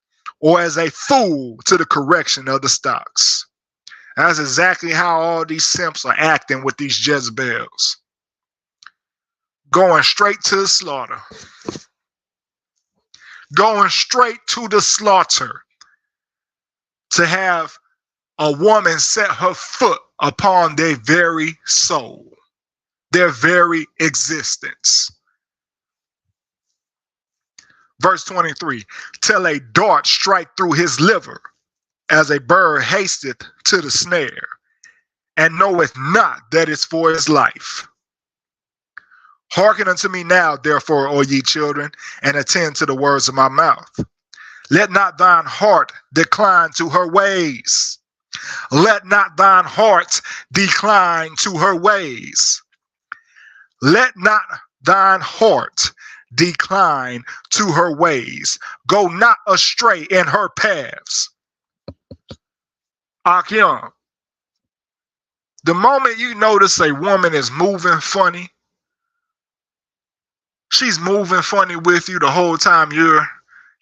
or as a fool to the correction of the stocks. That's exactly how all these simps are acting with these Jezebels. Going straight to the slaughter. Going straight to the slaughter to have a woman set her foot upon their very soul, their very existence. Verse 23, till a dart strike through his liver, as a bird hasteth to the snare, and knoweth not that it's for his life. Hearken unto me now, therefore, O ye children, and attend to the words of my mouth. Let not thine heart decline to her ways. Let not thine heart decline to her ways. Let not thine heart decline to her ways. Go not astray in her paths. Akyam, the moment you notice a woman is moving funny, she's moving funny with you the whole time you're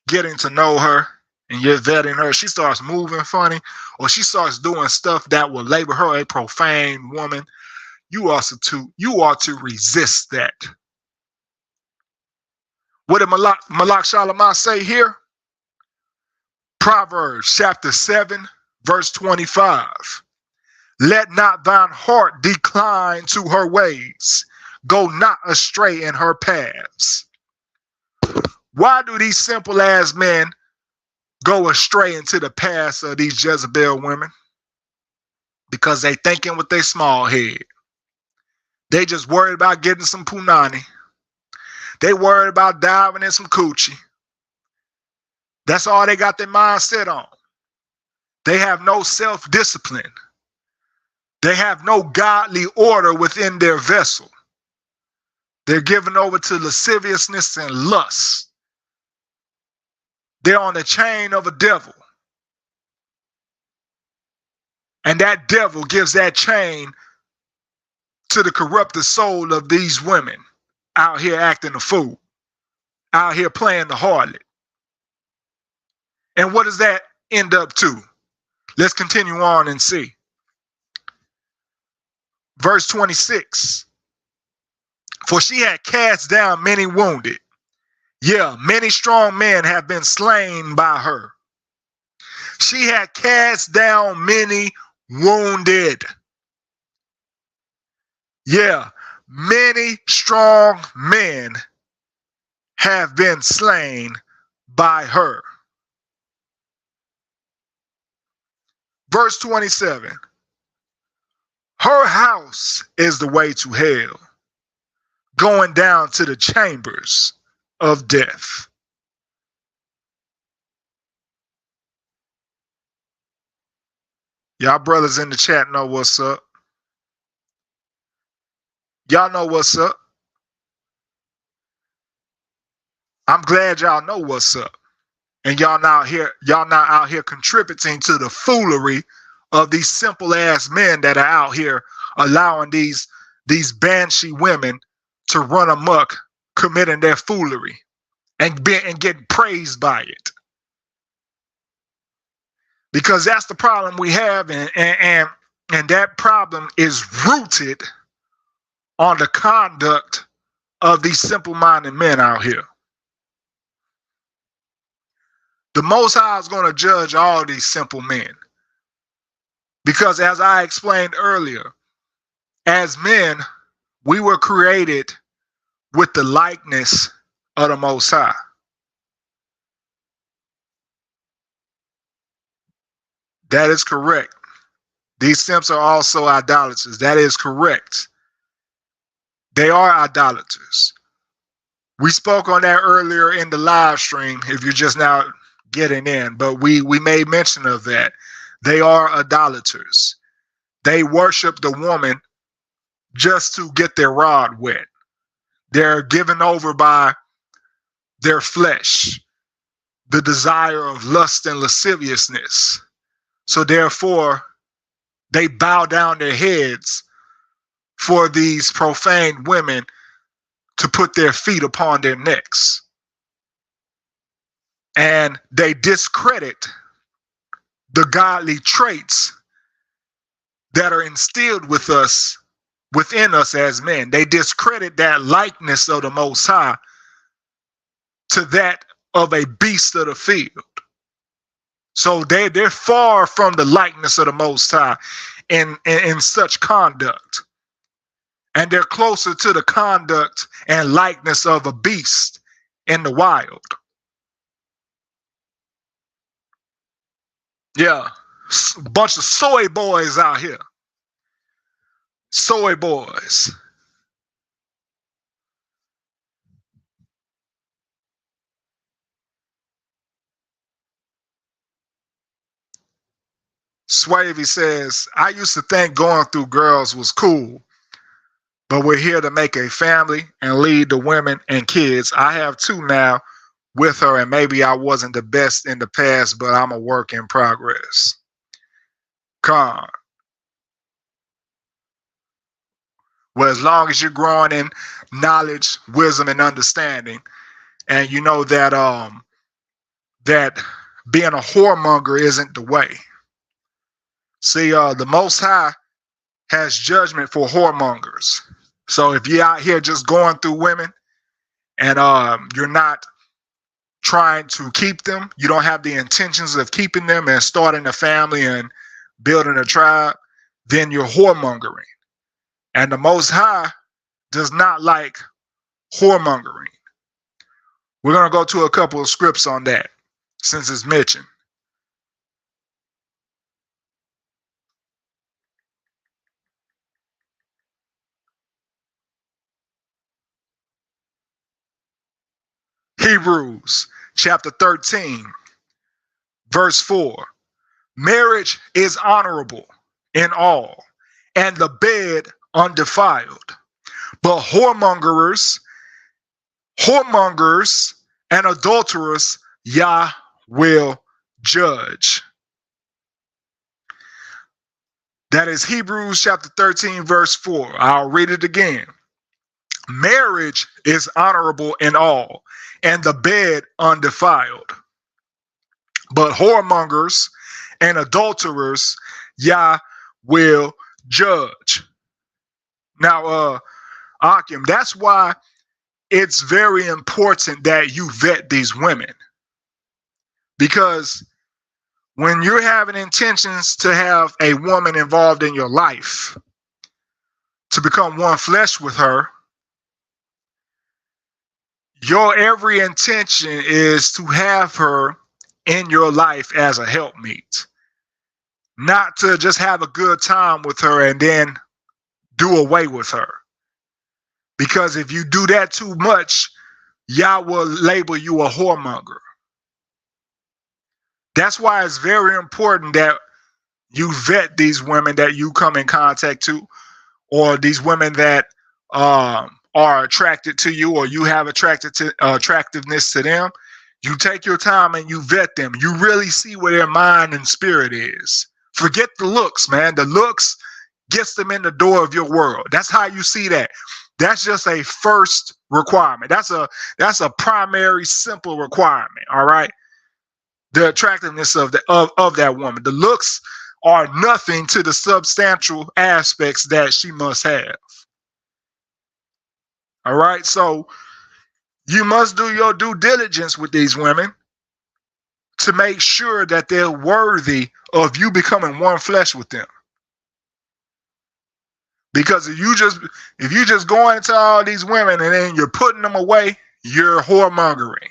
getting to know her and you're vetting her. She starts moving funny, or she starts doing stuff that will label her a profane woman. You are to resist that. What did Malak Shalamah say here? Proverbs chapter 7, verse 25. Let not thine heart decline to her ways. Go not astray in her paths. Why do these simple ass men go astray into the paths of these Jezebel women? because they thinking with their small head. They just worried about getting some punani. They worried about diving in some coochie. That's all they got their mind set on. They have no self-discipline. They have no godly order within their vessel. They're given over to lasciviousness and lust. They're on the chain of a devil. And that devil gives that chain to the corrupted soul of these women out here acting a fool, out here playing the harlot. And what does that end up to? Let's continue on and see. Verse 26. For she had cast down many wounded. Yeah, many strong men have been slain by her. She had cast down many wounded. Yeah, many strong men have been slain by her. Verse 27. Her house is the way to hell, going down to the chambers of death. Y'all brothers in the chat know what's up. Y'all know what's up. I'm glad y'all know what's up. And y'all now out here contributing to the foolery of these simple ass men that are out here allowing these banshee women to run amok, committing their foolery and getting praised by it. Because that's the problem we have, and that problem is rooted on the conduct of these simple-minded men out here. The Most High is going to judge all these simple men. Because as I explained earlier, as men, we were created with the likeness of the Most High. That is correct. These simps are also idolaters. That is correct. They are idolaters. We spoke on that earlier in the live stream, if you're just now getting in, but we made mention of that. They are idolaters. They worship the woman just to get their rod wet. They're given over by their flesh, the desire of lust and lasciviousness. So therefore, they bow down their heads for these profane women to put their feet upon their necks. And they discredit the godly traits that are instilled within us as men. They discredit that likeness of the Most High to that of a beast of the field. So they're far from the likeness of the Most High in such conduct. And they're closer to the conduct and likeness of a beast in the wild. Yeah, a bunch of soy boys out here. Soy boys. Swavey says, I used to think going through girls was cool, but we're here to make a family and lead the women and kids. I have two now with her, and maybe I wasn't the best in the past, but I'm a work in progress. Con. Well, as long as you're growing in knowledge, wisdom, and understanding, and you know that that being a whoremonger isn't the way. See, the Most High has judgment for whoremongers. So if you're out here just going through women and you're not trying to keep them, you don't have the intentions of keeping them and starting a family and building a tribe, then you're whoremongering. And the Most High does not like whoremongering. We're going to go to a couple of scripts on that since it's mentioned. Hebrews chapter 13, verse 4. Marriage is honorable in all, and the bed undefiled. But whoremongers, and adulterers, Yah will judge. That is Hebrews chapter 13, verse 4. I'll read it again. Marriage is honorable in all, and the bed undefiled. But whoremongers and adulterers, Yah will judge. Now, Akim, that's why it's very important that you vet these women. Because when you're having intentions to have a woman involved in your life, to become one flesh with her, your every intention is to have her in your life as a helpmeet, not to just have a good time with her and then do away with her. Because if you do that too much, Yah will label you a whoremonger. That's why it's very important that you vet these women that you come in contact to, or these women that are attracted to you, or you have attractiveness to them. You take your time and you vet them. You really see where their mind and spirit is. Forget the looks, man. The looks gets them in the door of your world. That's how you see that. That's just a first requirement. That's a primary, simple requirement. All right. The attractiveness of that woman. The looks are nothing to the substantial aspects that she must have. All right. So you must do your due diligence with these women to make sure that they're worthy of you becoming one flesh with them. Because if you just go into all these women and then you're putting them away, you're whoremongering.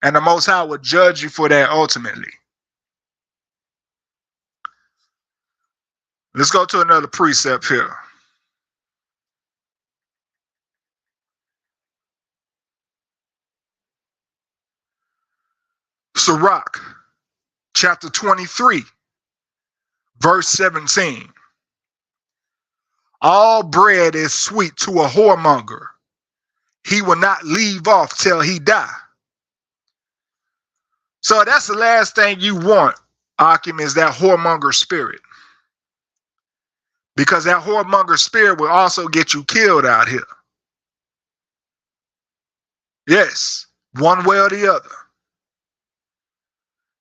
And the Most High will judge you for that ultimately. Let's go to another precept here. Sirach, chapter 23, verse 17. All bread is sweet to a whoremonger. He will not leave off till he die. So that's the last thing you want, Akim, is that whoremonger spirit. Because that whoremonger spirit will also get you killed out here. Yes, one way or the other.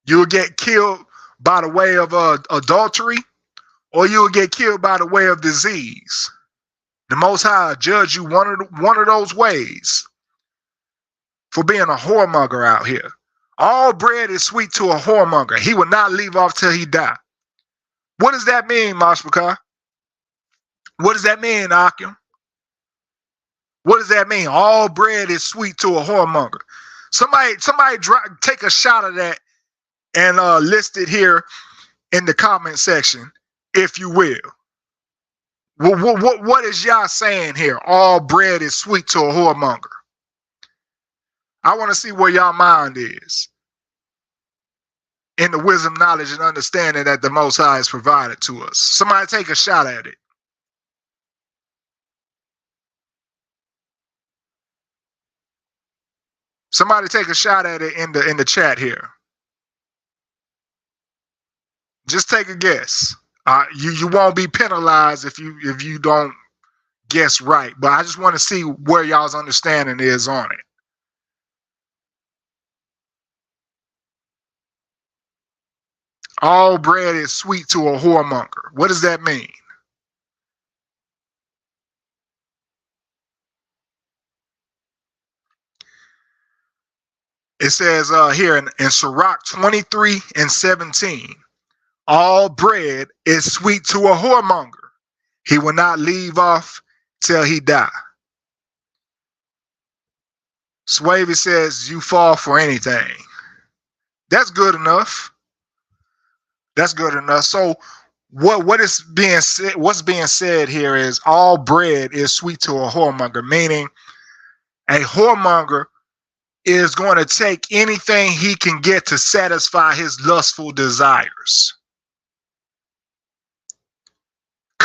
You'll get killed by the way of adultery, or you'll get killed by the way of disease. The Most High judge you one of those ways for being a whoremonger out here. All bread is sweet to a whoremonger. He will not leave off till he die. What does that mean, Mashbaka? What does that mean, Akim? What does that mean? All bread is sweet to a whoremonger. Somebody take a shot of that and list it here in the comment section, if you will. What is y'all saying here? All bread is sweet to a whoremonger. I want to see where y'all mind is in the wisdom, knowledge, and understanding that the Most High has provided to us. Somebody take a shot at it. Somebody take a shot at it in the chat here. Just take a guess. You won't be penalized if you don't guess right. But I just want to see where y'all's understanding is on it. All bread is sweet to a whoremonger. What does that mean? It says here in Sirach 23 and 17, all bread is sweet to a whoremonger. He will not leave off till he die. Swavey says you fall for anything. That's good enough. That's good enough. So what's being said here is all bread is sweet to a whoremonger, meaning a whoremonger is going to take anything he can get to satisfy his lustful desires.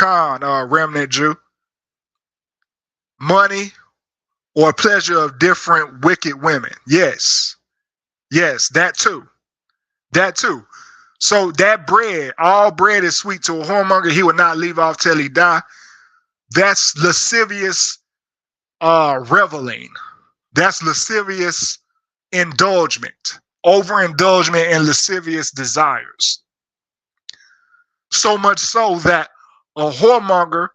Remnant Jew. Money or pleasure of different wicked women. Yes. Yes, that too. That too. So that bread, all bread is sweet to a whoremonger. He will not leave off till he die. That's lascivious reveling. That's lascivious indulgement, overindulgement in lascivious desires. So much so that a whoremonger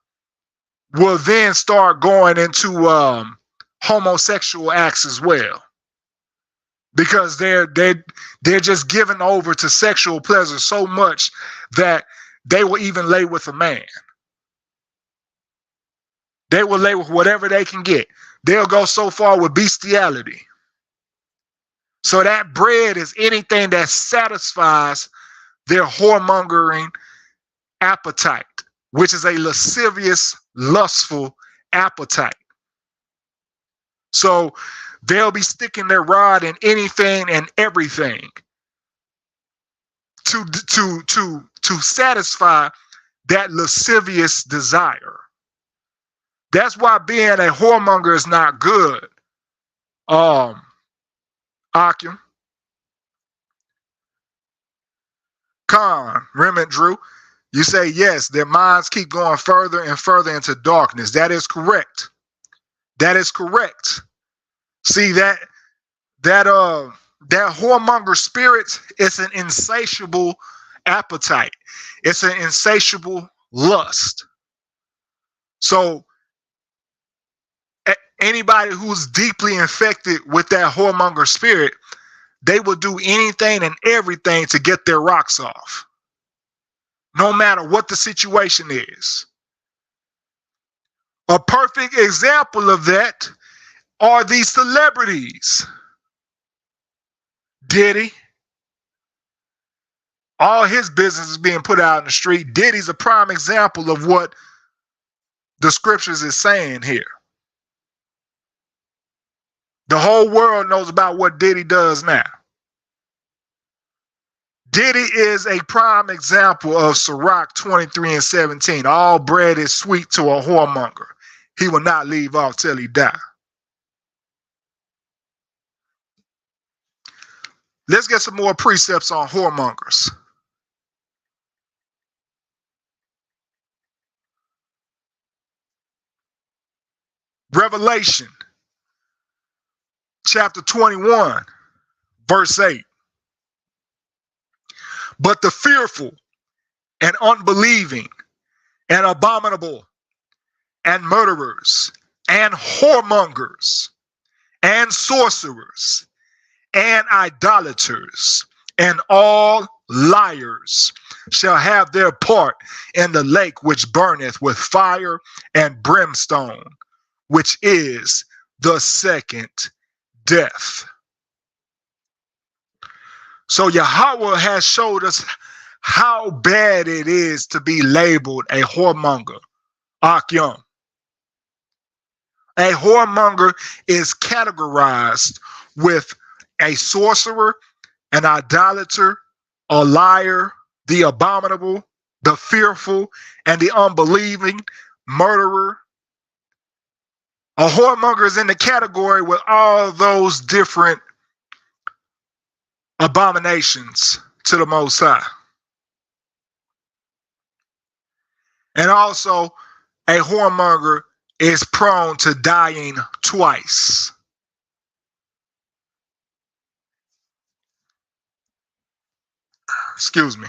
will then start going into homosexual acts as well, because they're just given over to sexual pleasure so much that they will even lay with a man. They will lay with whatever they can get. They'll go so far with bestiality. So that bread is anything that satisfies their whoremongering appetite, which is a lascivious, lustful appetite. So they'll be sticking their rod in anything and everything to satisfy that lascivious desire. That's why being a whoremonger is not good. Akim. Remnant Drew. You say yes, their minds keep going further and further into darkness. That is correct. That is correct. See, that whoremonger spirit is an insatiable appetite. It's an insatiable lust. So anybody who's deeply infected with that whoremonger spirit, they will do anything and everything to get their rocks off, no matter what the situation is. A perfect example of that are these celebrities. Diddy, all his business is being put out in the street. Diddy's a prime example of what the scriptures is saying here. The whole world knows about what Diddy does now. Diddy is a prime example of Sirach 23 and 17. All bread is sweet to a whoremonger. He will not leave off till he die. Let's get some more precepts on whoremongers. Revelation chapter 21, verse 8. But the fearful and unbelieving and abominable and murderers and whoremongers and sorcerers and idolaters and all liars shall have their part in the lake which burneth with fire and brimstone, which is the second death. So Yahweh has showed us how bad it is to be labeled a whoremonger. Akyam. A whoremonger is categorized with a sorcerer, an idolater, a liar, the abominable, the fearful, and the unbelieving, murderer. A whoremonger is in the category with all those different abominations to the Most High. And also, a whoremonger is prone to dying twice. Excuse me.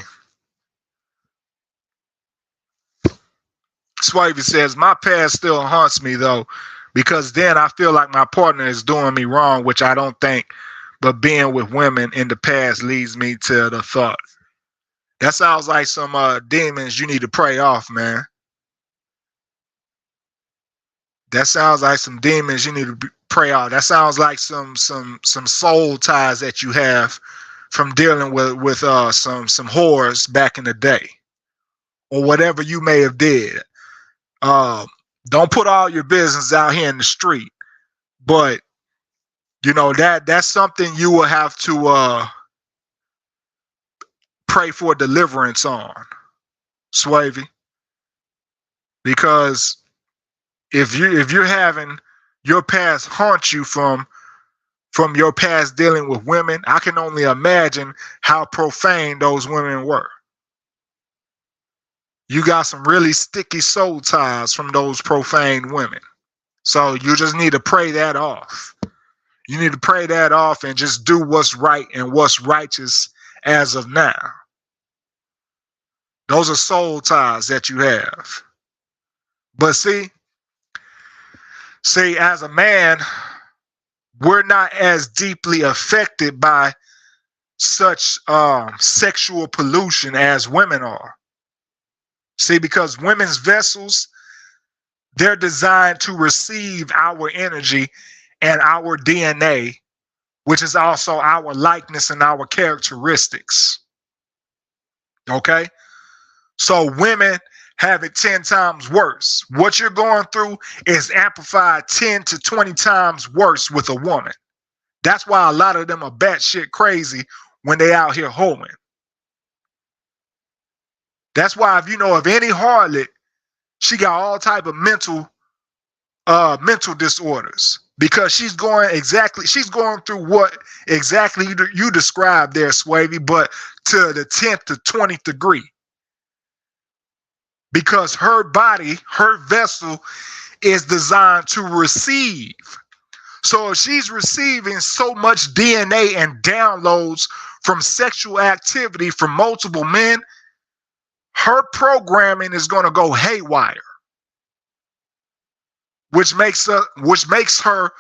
Swavey says, my past still haunts me though, because then I feel like my partner is doing me wrong, which I don't think, but being with women in the past leads me to the thought. That sounds like some demons you need to pray off, man. That sounds like some demons you need to pray off. That sounds like some soul ties that you have from dealing with some whores back in the day, or whatever you may have did. Don't put all your business out here in the street, but That's something you will have to pray for deliverance on, Swavy. Because if you're having your past haunt you from your past dealing with women, I can only imagine how profane those women were. You got some really sticky soul ties from those profane women. So you just need to pray that off. You need to pray that off and just do what's right and what's righteous as of now. Those are soul ties that you have. But see, as a man, we're not as deeply affected by such sexual pollution as women are. See, because women's vessels, they're designed to receive our energy and our DNA, which is also our likeness and our characteristics. Okay? So women have it 10 times worse. What you're going through is amplified 10 to 20 times worse with a woman. That's why a lot of them are batshit crazy when they out here hoeing. That's why if you know of any harlot, she got all type of mental disorders, because she's going through what exactly you described there, Swavy, but to the 10th to 20th degree. Because her body, her vessel is designed to receive. So if she's receiving so much DNA and downloads from sexual activity from multiple men, her programming is going to go haywire, which makes her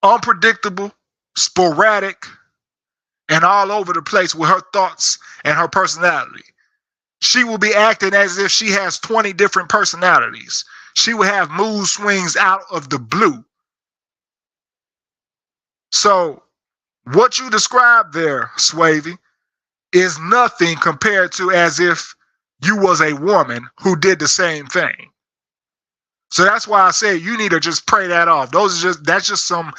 unpredictable, sporadic, and all over the place with her thoughts and her personality. She will be acting as if she has 20 different personalities. She will have mood swings out of the blue. So what you described there, Swavy, is nothing compared to as if you was a woman who did the same thing. So that's why I say you need to just pray that off. That's just some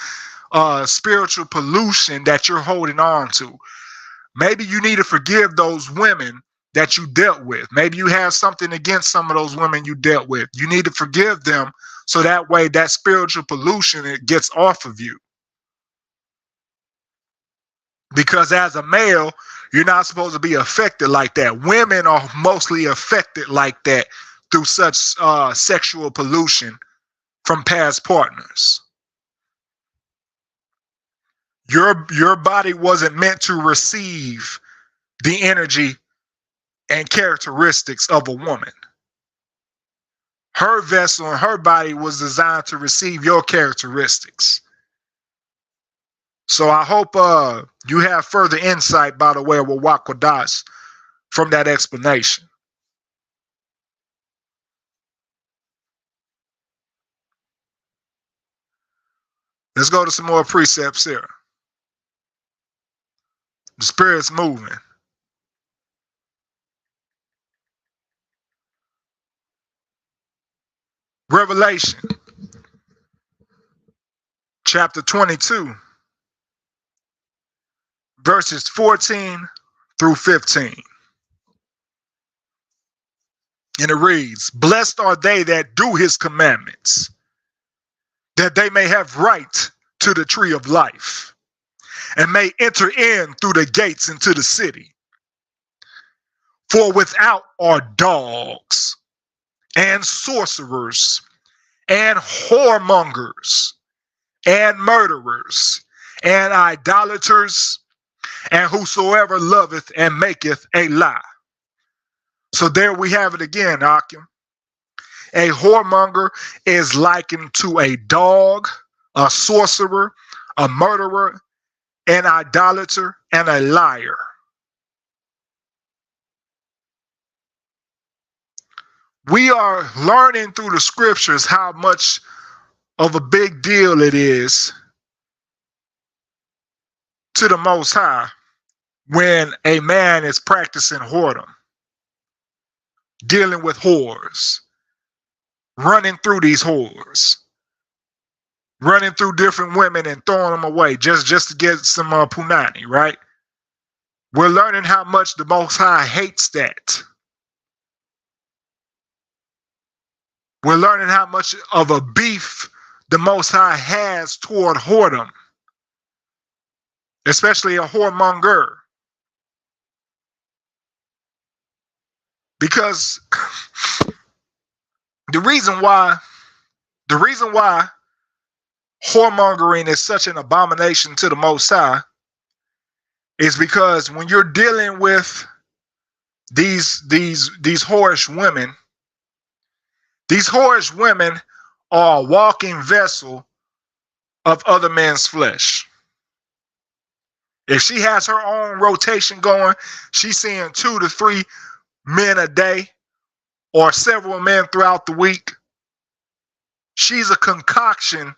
spiritual pollution that you're holding on to. Maybe you need to forgive those women that you dealt with. Maybe you have something against some of those women you dealt with. You need to forgive them so that way that spiritual pollution, it gets off of you. Because as a male, you're not supposed to be affected like that. Women are mostly affected like that through such sexual pollution from past partners. Your body wasn't meant to receive the energy and characteristics of a woman. Her vessel and her body was designed to receive your characteristics. So I hope you have further insight, by the way, with Wakwadash from that explanation. Let's go to some more precepts here. The Spirit's moving. Revelation, chapter 22, verses 14 through 15. And it reads, "Blessed are they that do his commandments, that they may have right to the tree of life, and may enter in through the gates into the city. For without are dogs, and sorcerers, and whoremongers, and murderers, and idolaters, and whosoever loveth and maketh a lie." So there we have it again, Akim. A whoremonger is likened to a dog, a sorcerer, a murderer, an idolater, and a liar. We are learning through the scriptures how much of a big deal it is to the Most High when a man is practicing whoredom, dealing with whores, running through these whores, running through different women and throwing them away just to get some punani, right? We're learning how much the Most High hates that. We're learning how much of a beef the Most High has toward whoredom, especially a whoremonger. Because the reason why whoremongering is such an abomination to the Most High is because when you're dealing with these whorish women are a walking vessel of other men's flesh. If she has her own rotation going, she's seeing 2 to 3 men a day or several men throughout the week. She's a concoction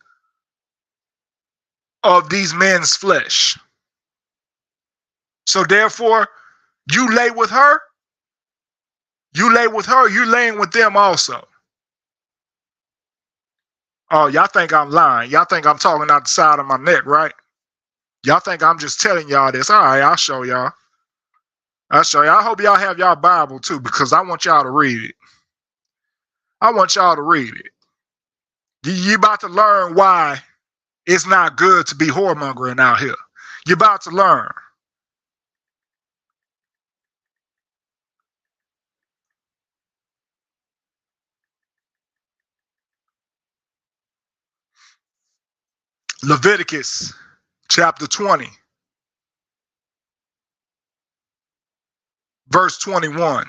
of these men's flesh. So therefore, you lay with her, you're laying with them also. Oh, y'all think I'm lying. Y'all think I'm talking out the side of my neck, right? Y'all think I'm just telling y'all this. All right, I'll show y'all. I hope y'all have y'all Bible too, because I want y'all to read it. You about to learn why it's not good to be whoremongering out here. You're about to learn. Leviticus chapter 20, verse 21.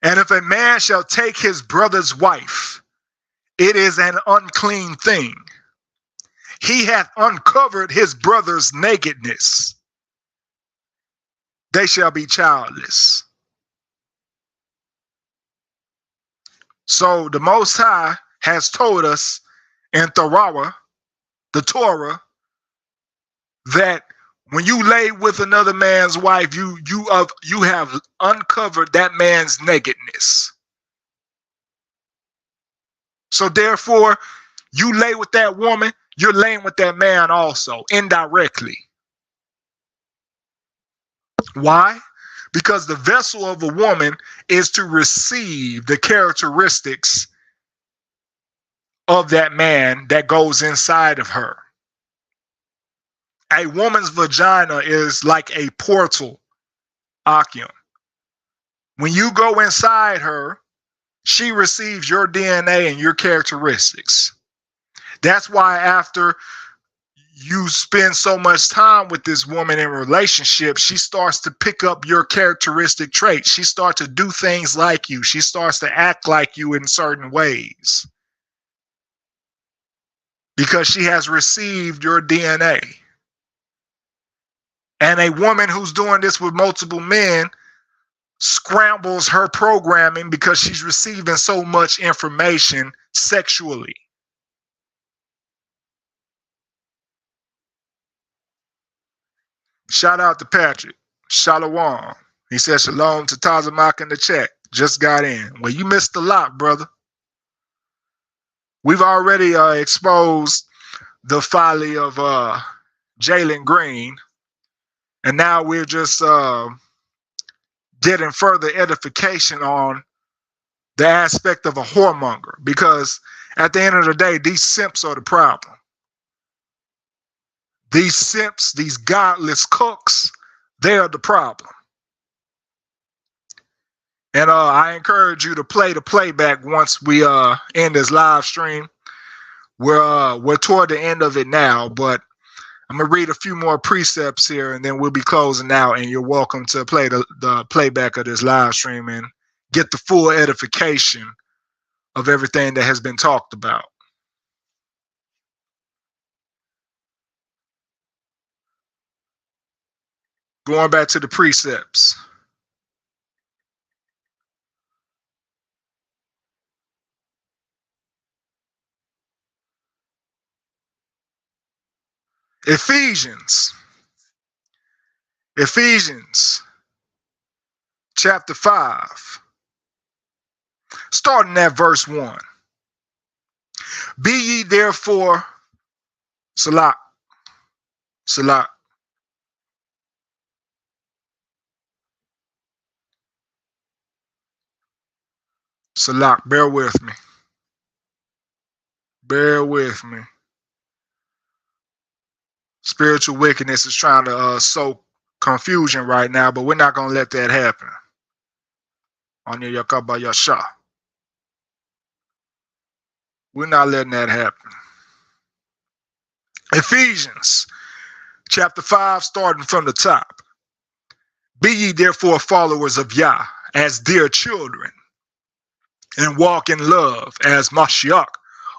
And if a man shall take his brother's wife, it is an unclean thing. He hath uncovered his brother's nakedness. They shall be childless. So the Most High has told us in the Torah, that when you lay with another man's wife, you have uncovered that man's nakedness. So therefore, you lay with that woman, you're laying with that man also, indirectly. Why? Because the vessel of a woman is to receive the characteristics of that man that goes inside of her. A woman's vagina is like a portal, Akim. When you go inside her, she receives your DNA and your characteristics. That's why after you spend so much time with this woman in a relationship, she starts to pick up your characteristic traits. She starts to do things like you. She starts to act like you in certain ways, because she has received your DNA. And a woman who's doing this with multiple men scrambles her programming because she's receiving so much information sexually. Shout out to Patrick. Shalom. He said shalom to Tazamach in the chat. Just got in. Well, you missed a lot, brother. We've already exposed the folly of Jalen Green. And now we're just getting further edification on the aspect of a whoremonger. Because at the end of the day, these simps are the problem. These simps, these godless cooks, they are the problem. And I encourage you to play the playback once we end this live stream. We're toward the end of it now, but I'm gonna read a few more precepts here, and then we'll be closing out. And you're welcome to play the playback of this live stream and get the full edification of everything that has been talked about. Going back to the precepts. Ephesians chapter 5, starting at verse 1. Be ye therefore, Salah, Salah. Salah, bear with me. Bear with me. Spiritual wickedness is trying to sow confusion right now, but we're not going to let that happen. We're not letting that happen. Ephesians chapter 5, starting from the top. Be ye therefore followers of Yah as dear children, and walk in love as Mashiach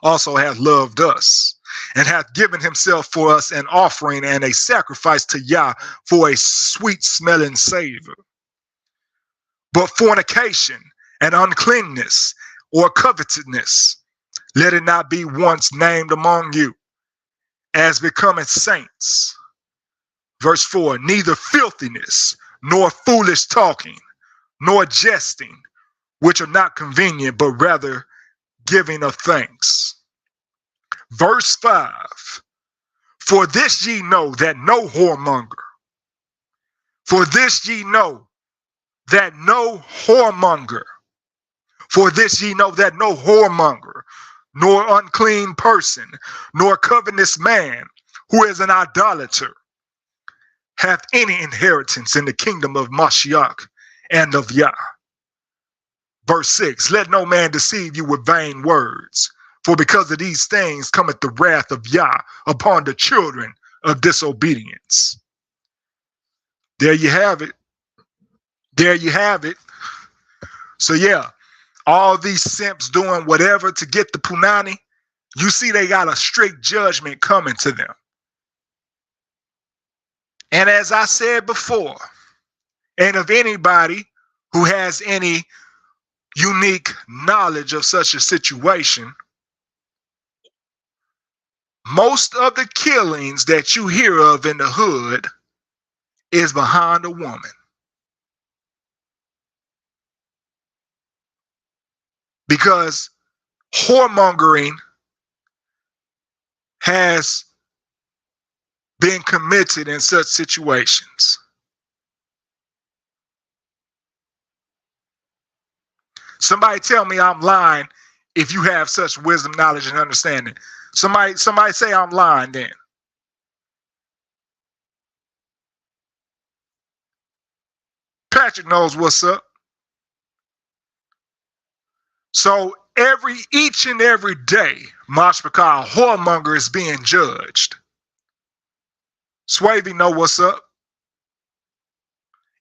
also hath loved us, and hath given himself for us an offering and a sacrifice to Yah for a sweet smelling savor. But fornication and uncleanness or covetousness, let it not be once named among you, as becoming saints. Verse 4, neither filthiness, nor foolish talking, nor jesting, which are not convenient, but rather giving of thanks. Verse 5, for this ye know that no whoremonger, for this ye know that no whoremonger, for this ye know that no whoremonger, nor unclean person, nor covetous man, who is an idolater, hath any inheritance in the kingdom of Mashiach and of Yah. Verse 6, let no man deceive you with vain words, for because of these things cometh the wrath of Yah upon the children of disobedience. There you have it. There you have it. So yeah, all these simps doing whatever to get the punani, you see they got a strict judgment coming to them. And as I said before, and of anybody who has any unique knowledge of such a situation, most of the killings that you hear of in the hood is behind a woman. Because whoremongering has been committed in such situations. Somebody tell me I'm lying if you have such wisdom, knowledge, and understanding. Somebody say I'm lying then. Patrick knows what's up. So each and every day, Mashpakah, a whoremonger is being judged. Swavy know what's up.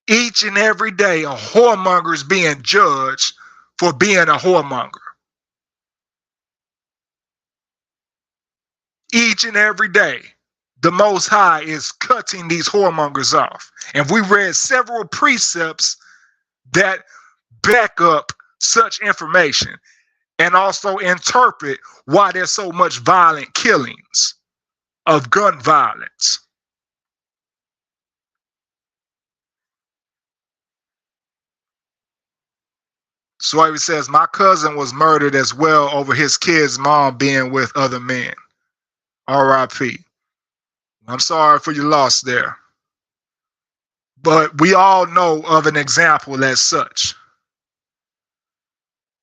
Each and every day, a whoremonger is being judged for being a whoremonger. Each and every day, the Most High is cutting these whoremongers off. And we read several precepts that back up such information and also interpret why there's so much violent killings of gun violence. So he says, my cousin was murdered as well over his kid's mom being with other men. R.I.P. I'm sorry for your loss there. But we all know of an example as such.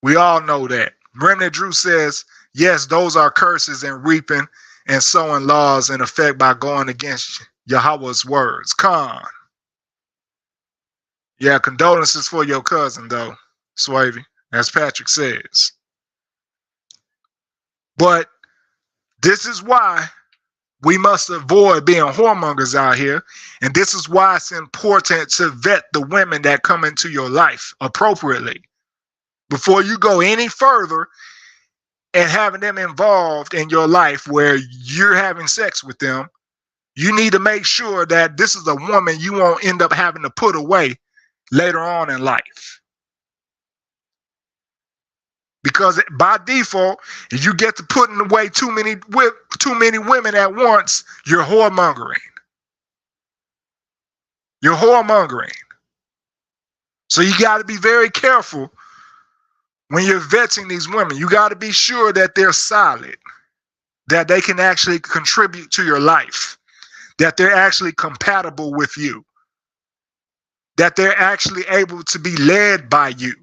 We all know that. Remnant Drew says, yes, those are curses and reaping and sowing laws in effect by going against Yahweh's words. Khan. Yeah, condolences for your cousin, though, Swavy, as Patrick says. But this is why we must avoid being whoremongers out here. And this is why it's important to vet the women that come into your life appropriately. Before you go any further and having them involved in your life where you're having sex with them, you need to make sure that this is a woman you won't end up having to put away later on in life. Because by default, if you get to putting away too many women at once, you're whoremongering. You're whoremongering. So you got to be very careful when you're vetting these women. You got to be sure that they're solid. that they can actually contribute to your life, that they're actually compatible with you, that they're actually able to be led by you,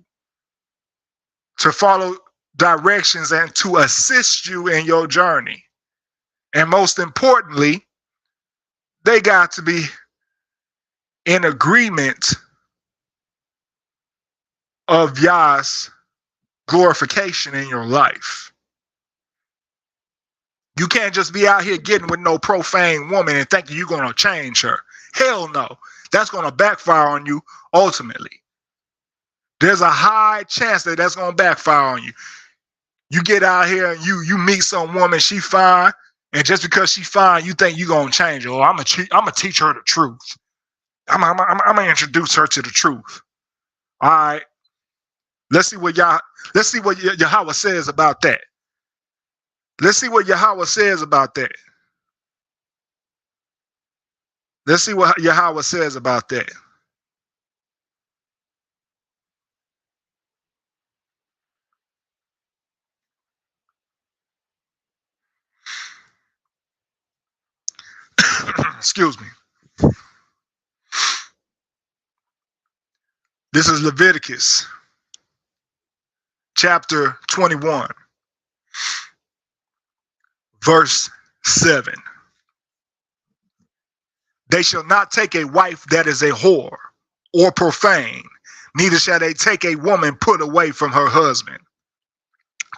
to follow directions and to assist you in your journey. And most importantly, they got to be in agreement of Yah's glorification in your life. You can't just be out here getting with no profane woman and thinking you're going to change her. Hell no. That's going to backfire on you ultimately. There's a high chance that that's going to backfire on you. You get out here and you meet some woman, she fine, and just because she fine, you think you're going to change her. Oh, I'm going to teach her the truth. I'm going to introduce her to the truth. All right. Let's see what Yahweh says about that. Let's see what Yahweh says about that. Let's see what Yahweh says about that. Excuse me. This is Leviticus chapter 21, verse 7. They shall not take a wife that is a whore or profane, neither shall they take a woman put away from her husband,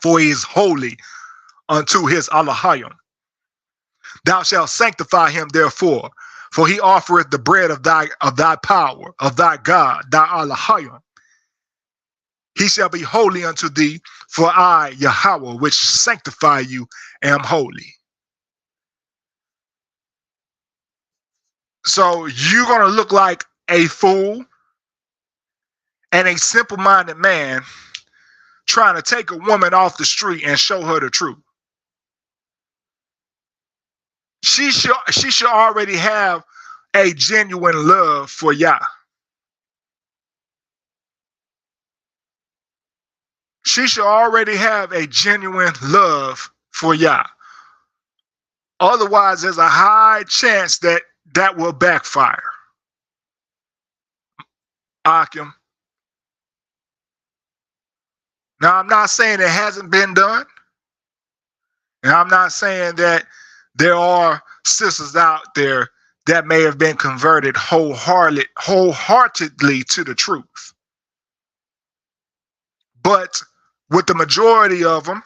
for he is holy unto his Elohim. Thou shalt sanctify him therefore, for he offereth the bread of thy power, of thy God, thy Elohim. He shall be holy unto thee, for I, Yahweh, which sanctify you, am holy. So you're going to look like a fool and a simple-minded man trying to take a woman off the street and show her the truth. She should already have a genuine love for Yah. She should already have a genuine love for Yah. Otherwise, there's a high chance that will backfire. Akim. Now, I'm not saying it hasn't been done. And I'm not saying that there are sisters out there that may have been converted wholeheartedly to the truth. But with the majority of them,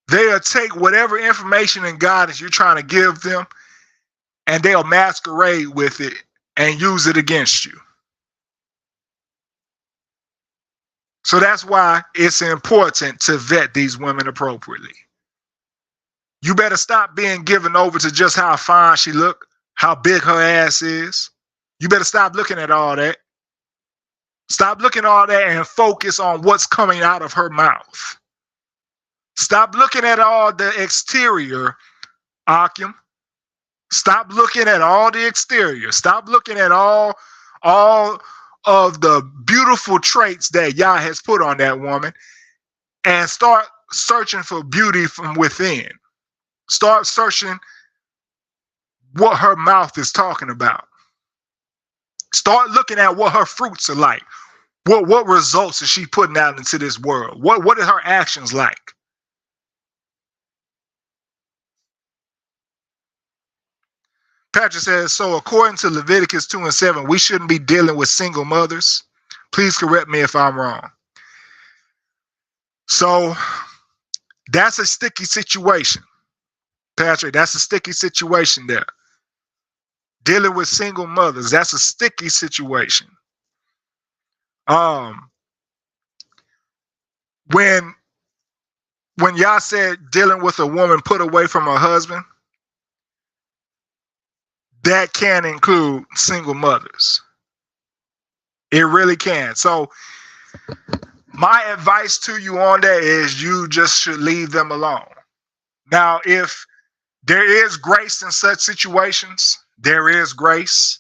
they'll take whatever information and guidance you're trying to give them, and they'll masquerade with it and use it against you. So that's why it's important to vet these women appropriately. You better stop being given over to just how fine she look, how big her ass is. You better stop looking at all that. Stop looking at all that and focus on what's coming out of her mouth. Stop looking at all the exterior, Akim. Stop looking at all the exterior. Stop looking at all of the beautiful traits that Yah has put on that woman, and start searching for beauty from within. Start searching what her mouth is talking about. Start looking at what her fruits are like. What results is she putting out into this world? What are her actions like? Patrick says, so according to Leviticus 2 and 7, we shouldn't be dealing with single mothers. Please correct me if I'm wrong. So that's a sticky situation. Patrick, that's a sticky situation there. Dealing with single mothers, that's a sticky situation. When Yah said dealing with a woman put away from her husband, that can include single mothers. It really can. So my advice to you on that is you just should leave them alone. Now, if there is grace in such situations, there is grace,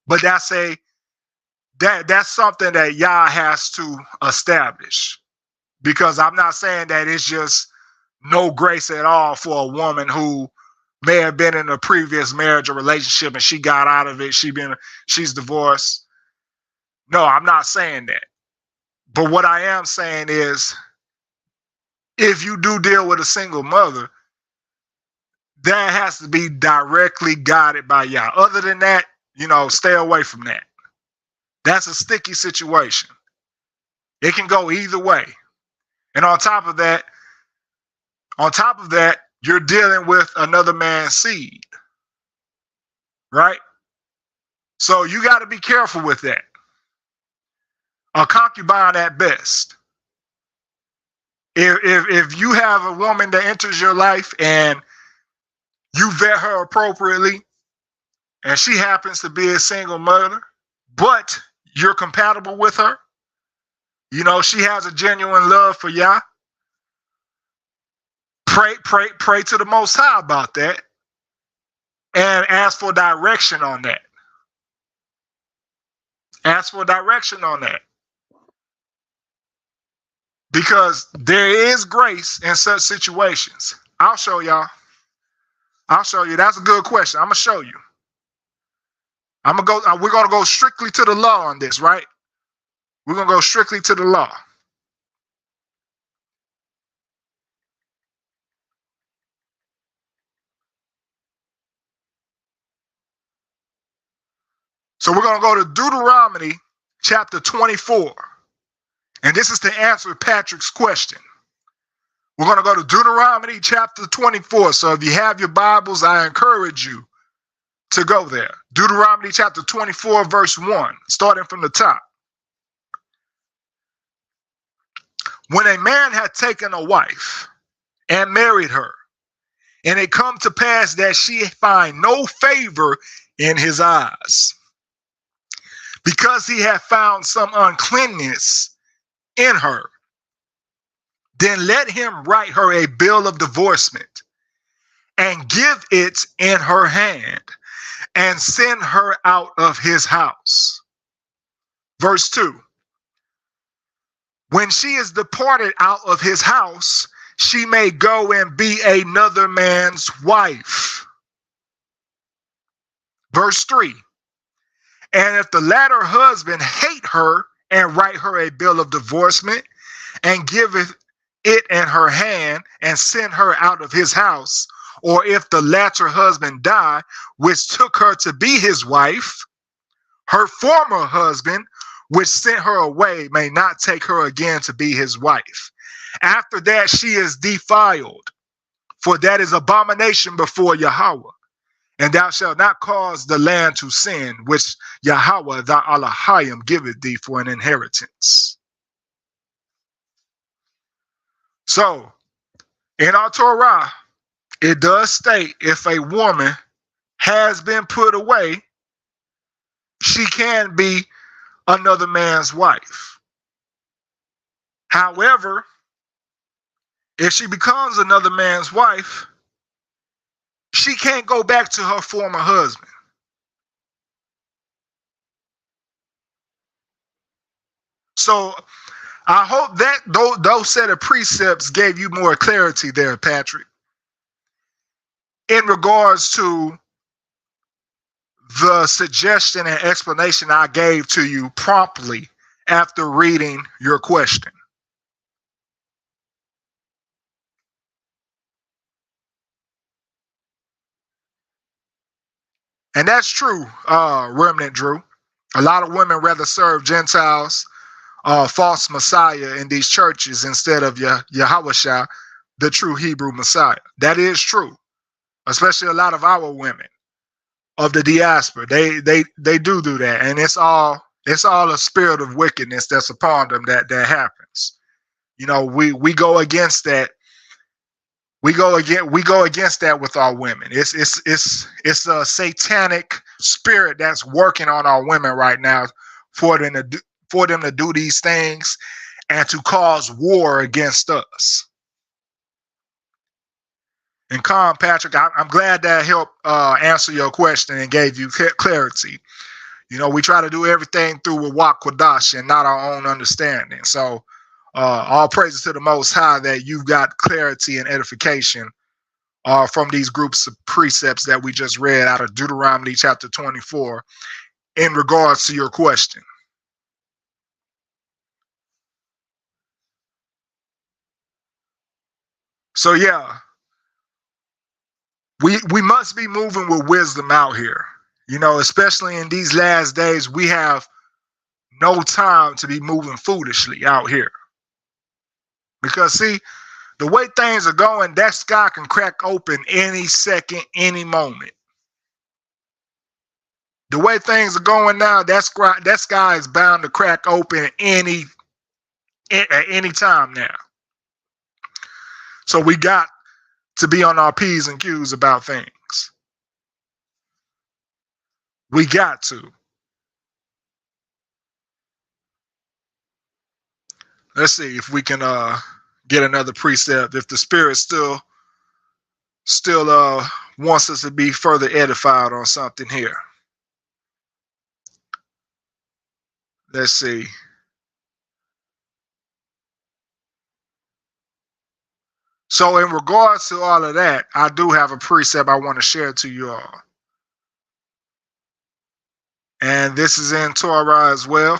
but that's something that Yah has to establish, because I'm not saying that it's just no grace at all for a woman who may have been in a previous marriage or relationship and she got out of it. She's divorced. No, I'm not saying that. But what I am saying is, if you do deal with a single mother, that has to be directly guided by Yah. Other than that, stay away from that. That's a sticky situation. It can go either way. And on top of that, you're dealing with another man's seed. Right? So you got to be careful with that. A concubine at best. If you have a woman that enters your life and you vet her appropriately, and she happens to be a single mother, but you're compatible with her, she has a genuine love for Yah, pray to the Most High about that, and ask for direction on that. Ask for direction on that. Because there is grace in such situations. I'll show y'all. That's a good question. I'm going to show you. We're going to go strictly to the law on this, right? We're going to go strictly to the law. So we're going to go to Deuteronomy chapter 24. And this is to answer Patrick's question. We're going to go to Deuteronomy chapter 24. So if you have your Bibles, I encourage you to go there. Deuteronomy chapter 24, verse 1, starting from the top. When a man had taken a wife and married her, and it come to pass that she find no favor in his eyes, because he had found some uncleanness in her, then let him write her a bill of divorcement and give it in her hand and send her out of his house. Verse 2. When she is departed out of his house, she may go and be another man's wife. Verse 3. And if the latter husband hate her and write her a bill of divorcement and giveth it in her hand and send her out of his house, or if the latter husband die, which took her to be his wife, her former husband, which sent her away, may not take her again to be his wife. After that she is defiled, for that is abomination before Yahweh. And thou shalt not cause the land to sin, which Yahweh thy Elohim giveth thee for an inheritance. So, in our Torah, it does state if a woman has been put away, she can be another man's wife. However, if she becomes another man's wife, she can't go back to her former husband. So I hope that those set of precepts gave you more clarity there, Patrick, in regards to the suggestion and explanation I gave to you promptly after reading your question. And that's true, Remnant Drew. A lot of women rather serve Gentiles, false Messiah in these churches instead of Yahushua, the true Hebrew Messiah. That is true, especially a lot of our women of the diaspora. They do that, and it's all a spirit of wickedness that's upon them that happens. We go against that. We go against that with our women. It's a satanic spirit that's working on our women right now for them to do these things and to cause war against us. And Patrick, I'm glad that helped answer your question and gave you clarity. We try to do everything through Ruach Kodesh and not our own understanding. So all praises to the Most High that you've got clarity and edification from these groups of precepts that we just read out of Deuteronomy chapter 24 in regards to your question. So yeah, we must be moving with wisdom out here. You know, especially in these last days, we have no time to be moving foolishly out here. Because see, the way things are going, that sky can crack open any second, any moment. The way things are going now, that sky is bound to crack open at any time now. So we got to be on our P's and Q's about things. We got to. Let's see if we can get another precept. If the Spirit still wants us to be further edified on something here. Let's see. So in regards to all of that, I do have a precept I want to share to you all. And this is in Torah as well.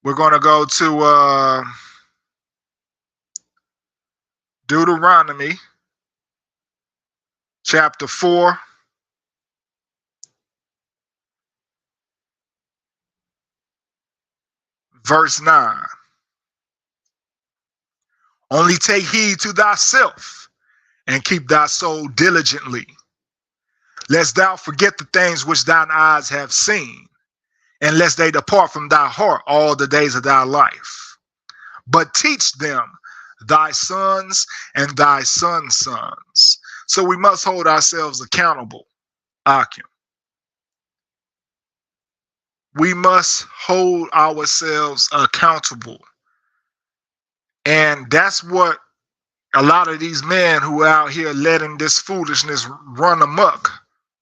We're going to go to Deuteronomy chapter 4. Verse 9. Only take heed to thyself and keep thy soul diligently, lest thou forget the things which thine eyes have seen, and lest they depart from thy heart all the days of thy life. But teach them thy sons and thy sons' sons. So we must hold ourselves accountable, Akim. We must hold ourselves accountable. And that's what a lot of these men who are out here letting this foolishness run amok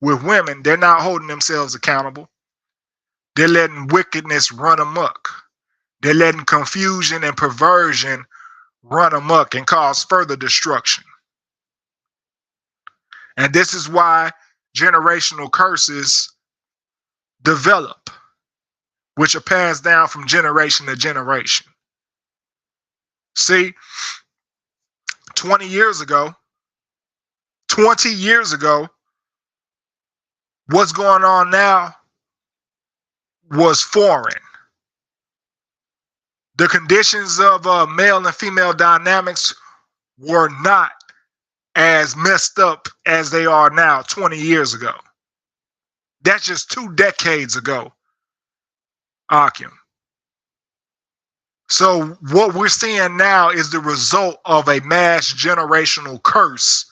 with women, they're not holding themselves accountable. They're letting wickedness run amok. They're letting confusion and perversion run amok and cause further destruction. And this is why generational curses develop, which are passed down from generation to generation. See, 20 years ago, what's going on now was foreign. The conditions of male and female dynamics were not as messed up as they are now 20 years ago. That's just 2 decades ago, Akim. So what we're seeing now is the result of a mass generational curse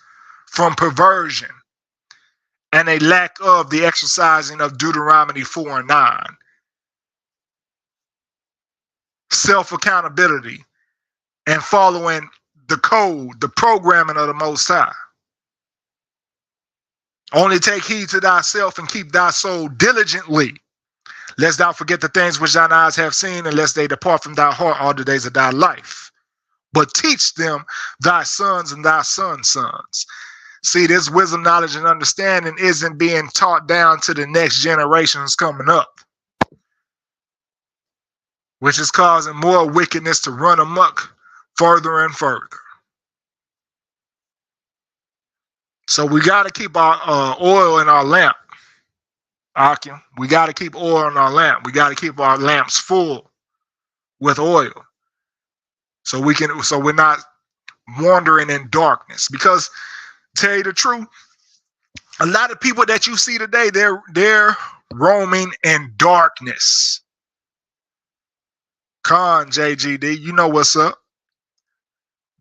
from perversion and a lack of the exercising of Deuteronomy 4 and 9. Self-accountability and following the code, the programming of the Most High. Only take heed to thyself and keep thy soul diligently, lest thou forget the things which thine eyes have seen, and lest they depart from thy heart all the days of thy life. But teach them thy sons and thy sons' sons. See, this wisdom, knowledge, and understanding isn't being taught down to the next generations coming up, which is causing more wickedness to run amok further and further. So we got to keep our oil in our lamp, Akim. We got to keep oil in our lamp. We got to keep our lamps full with oil, so we're not wandering in darkness. Because, to tell you the truth, a lot of people that you see today, they're roaming in darkness. Con JGD, you know what's up.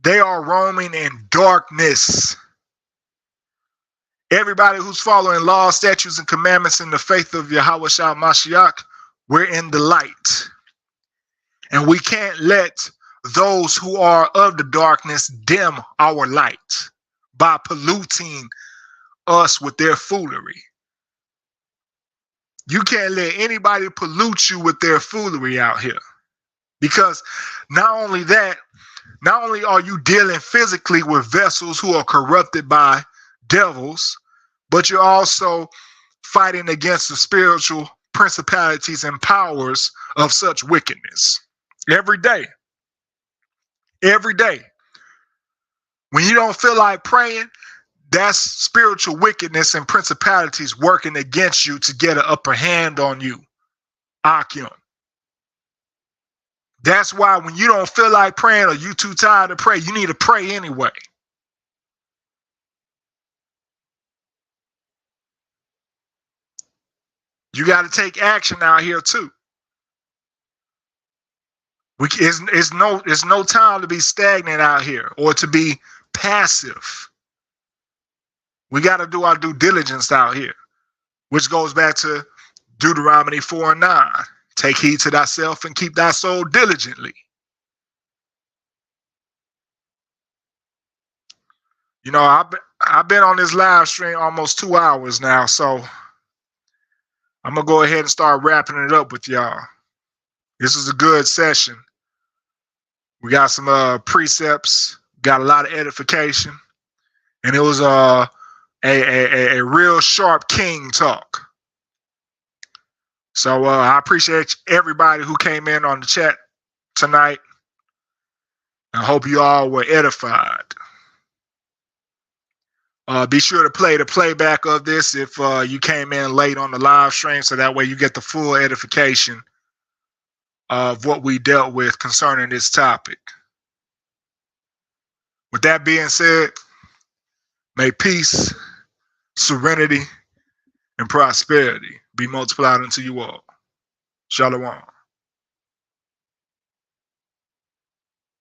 They are roaming in darkness. Everybody who's following laws, statutes, and commandments in the faith of Yahweh Shah Mashiach, we're in the light. And we can't let those who are of the darkness dim our light by polluting us with their foolery. You can't let anybody pollute you with their foolery out here. Because not only that, not only are you dealing physically with vessels who are corrupted by devils, but you're also fighting against the spiritual principalities and powers of such wickedness. Every day. Every day. When you don't feel like praying, that's spiritual wickedness and principalities working against you to get an upper hand on you. Akim. That's why when you don't feel like praying or you too tired to pray, you need to pray anyway. You got to take action out here too. It's no time to be stagnant out here or to be passive. We got to do our due diligence out here, which goes back to Deuteronomy 4:9. Take heed to thyself and keep thy soul diligently. You know, I've been on this live stream almost 2 hours now, so I'm gonna go ahead and start wrapping it up with y'all. This was a good session. We got some precepts, got a lot of edification, and it was a real sharp king talk. So I appreciate everybody who came in on the chat tonight. I hope you all were edified. Be sure to play the playback of this if you came in late on the live stream, so that way you get the full edification of what we dealt with concerning this topic. With that being said, may peace, serenity, and prosperity be multiplied unto you all. Shalom.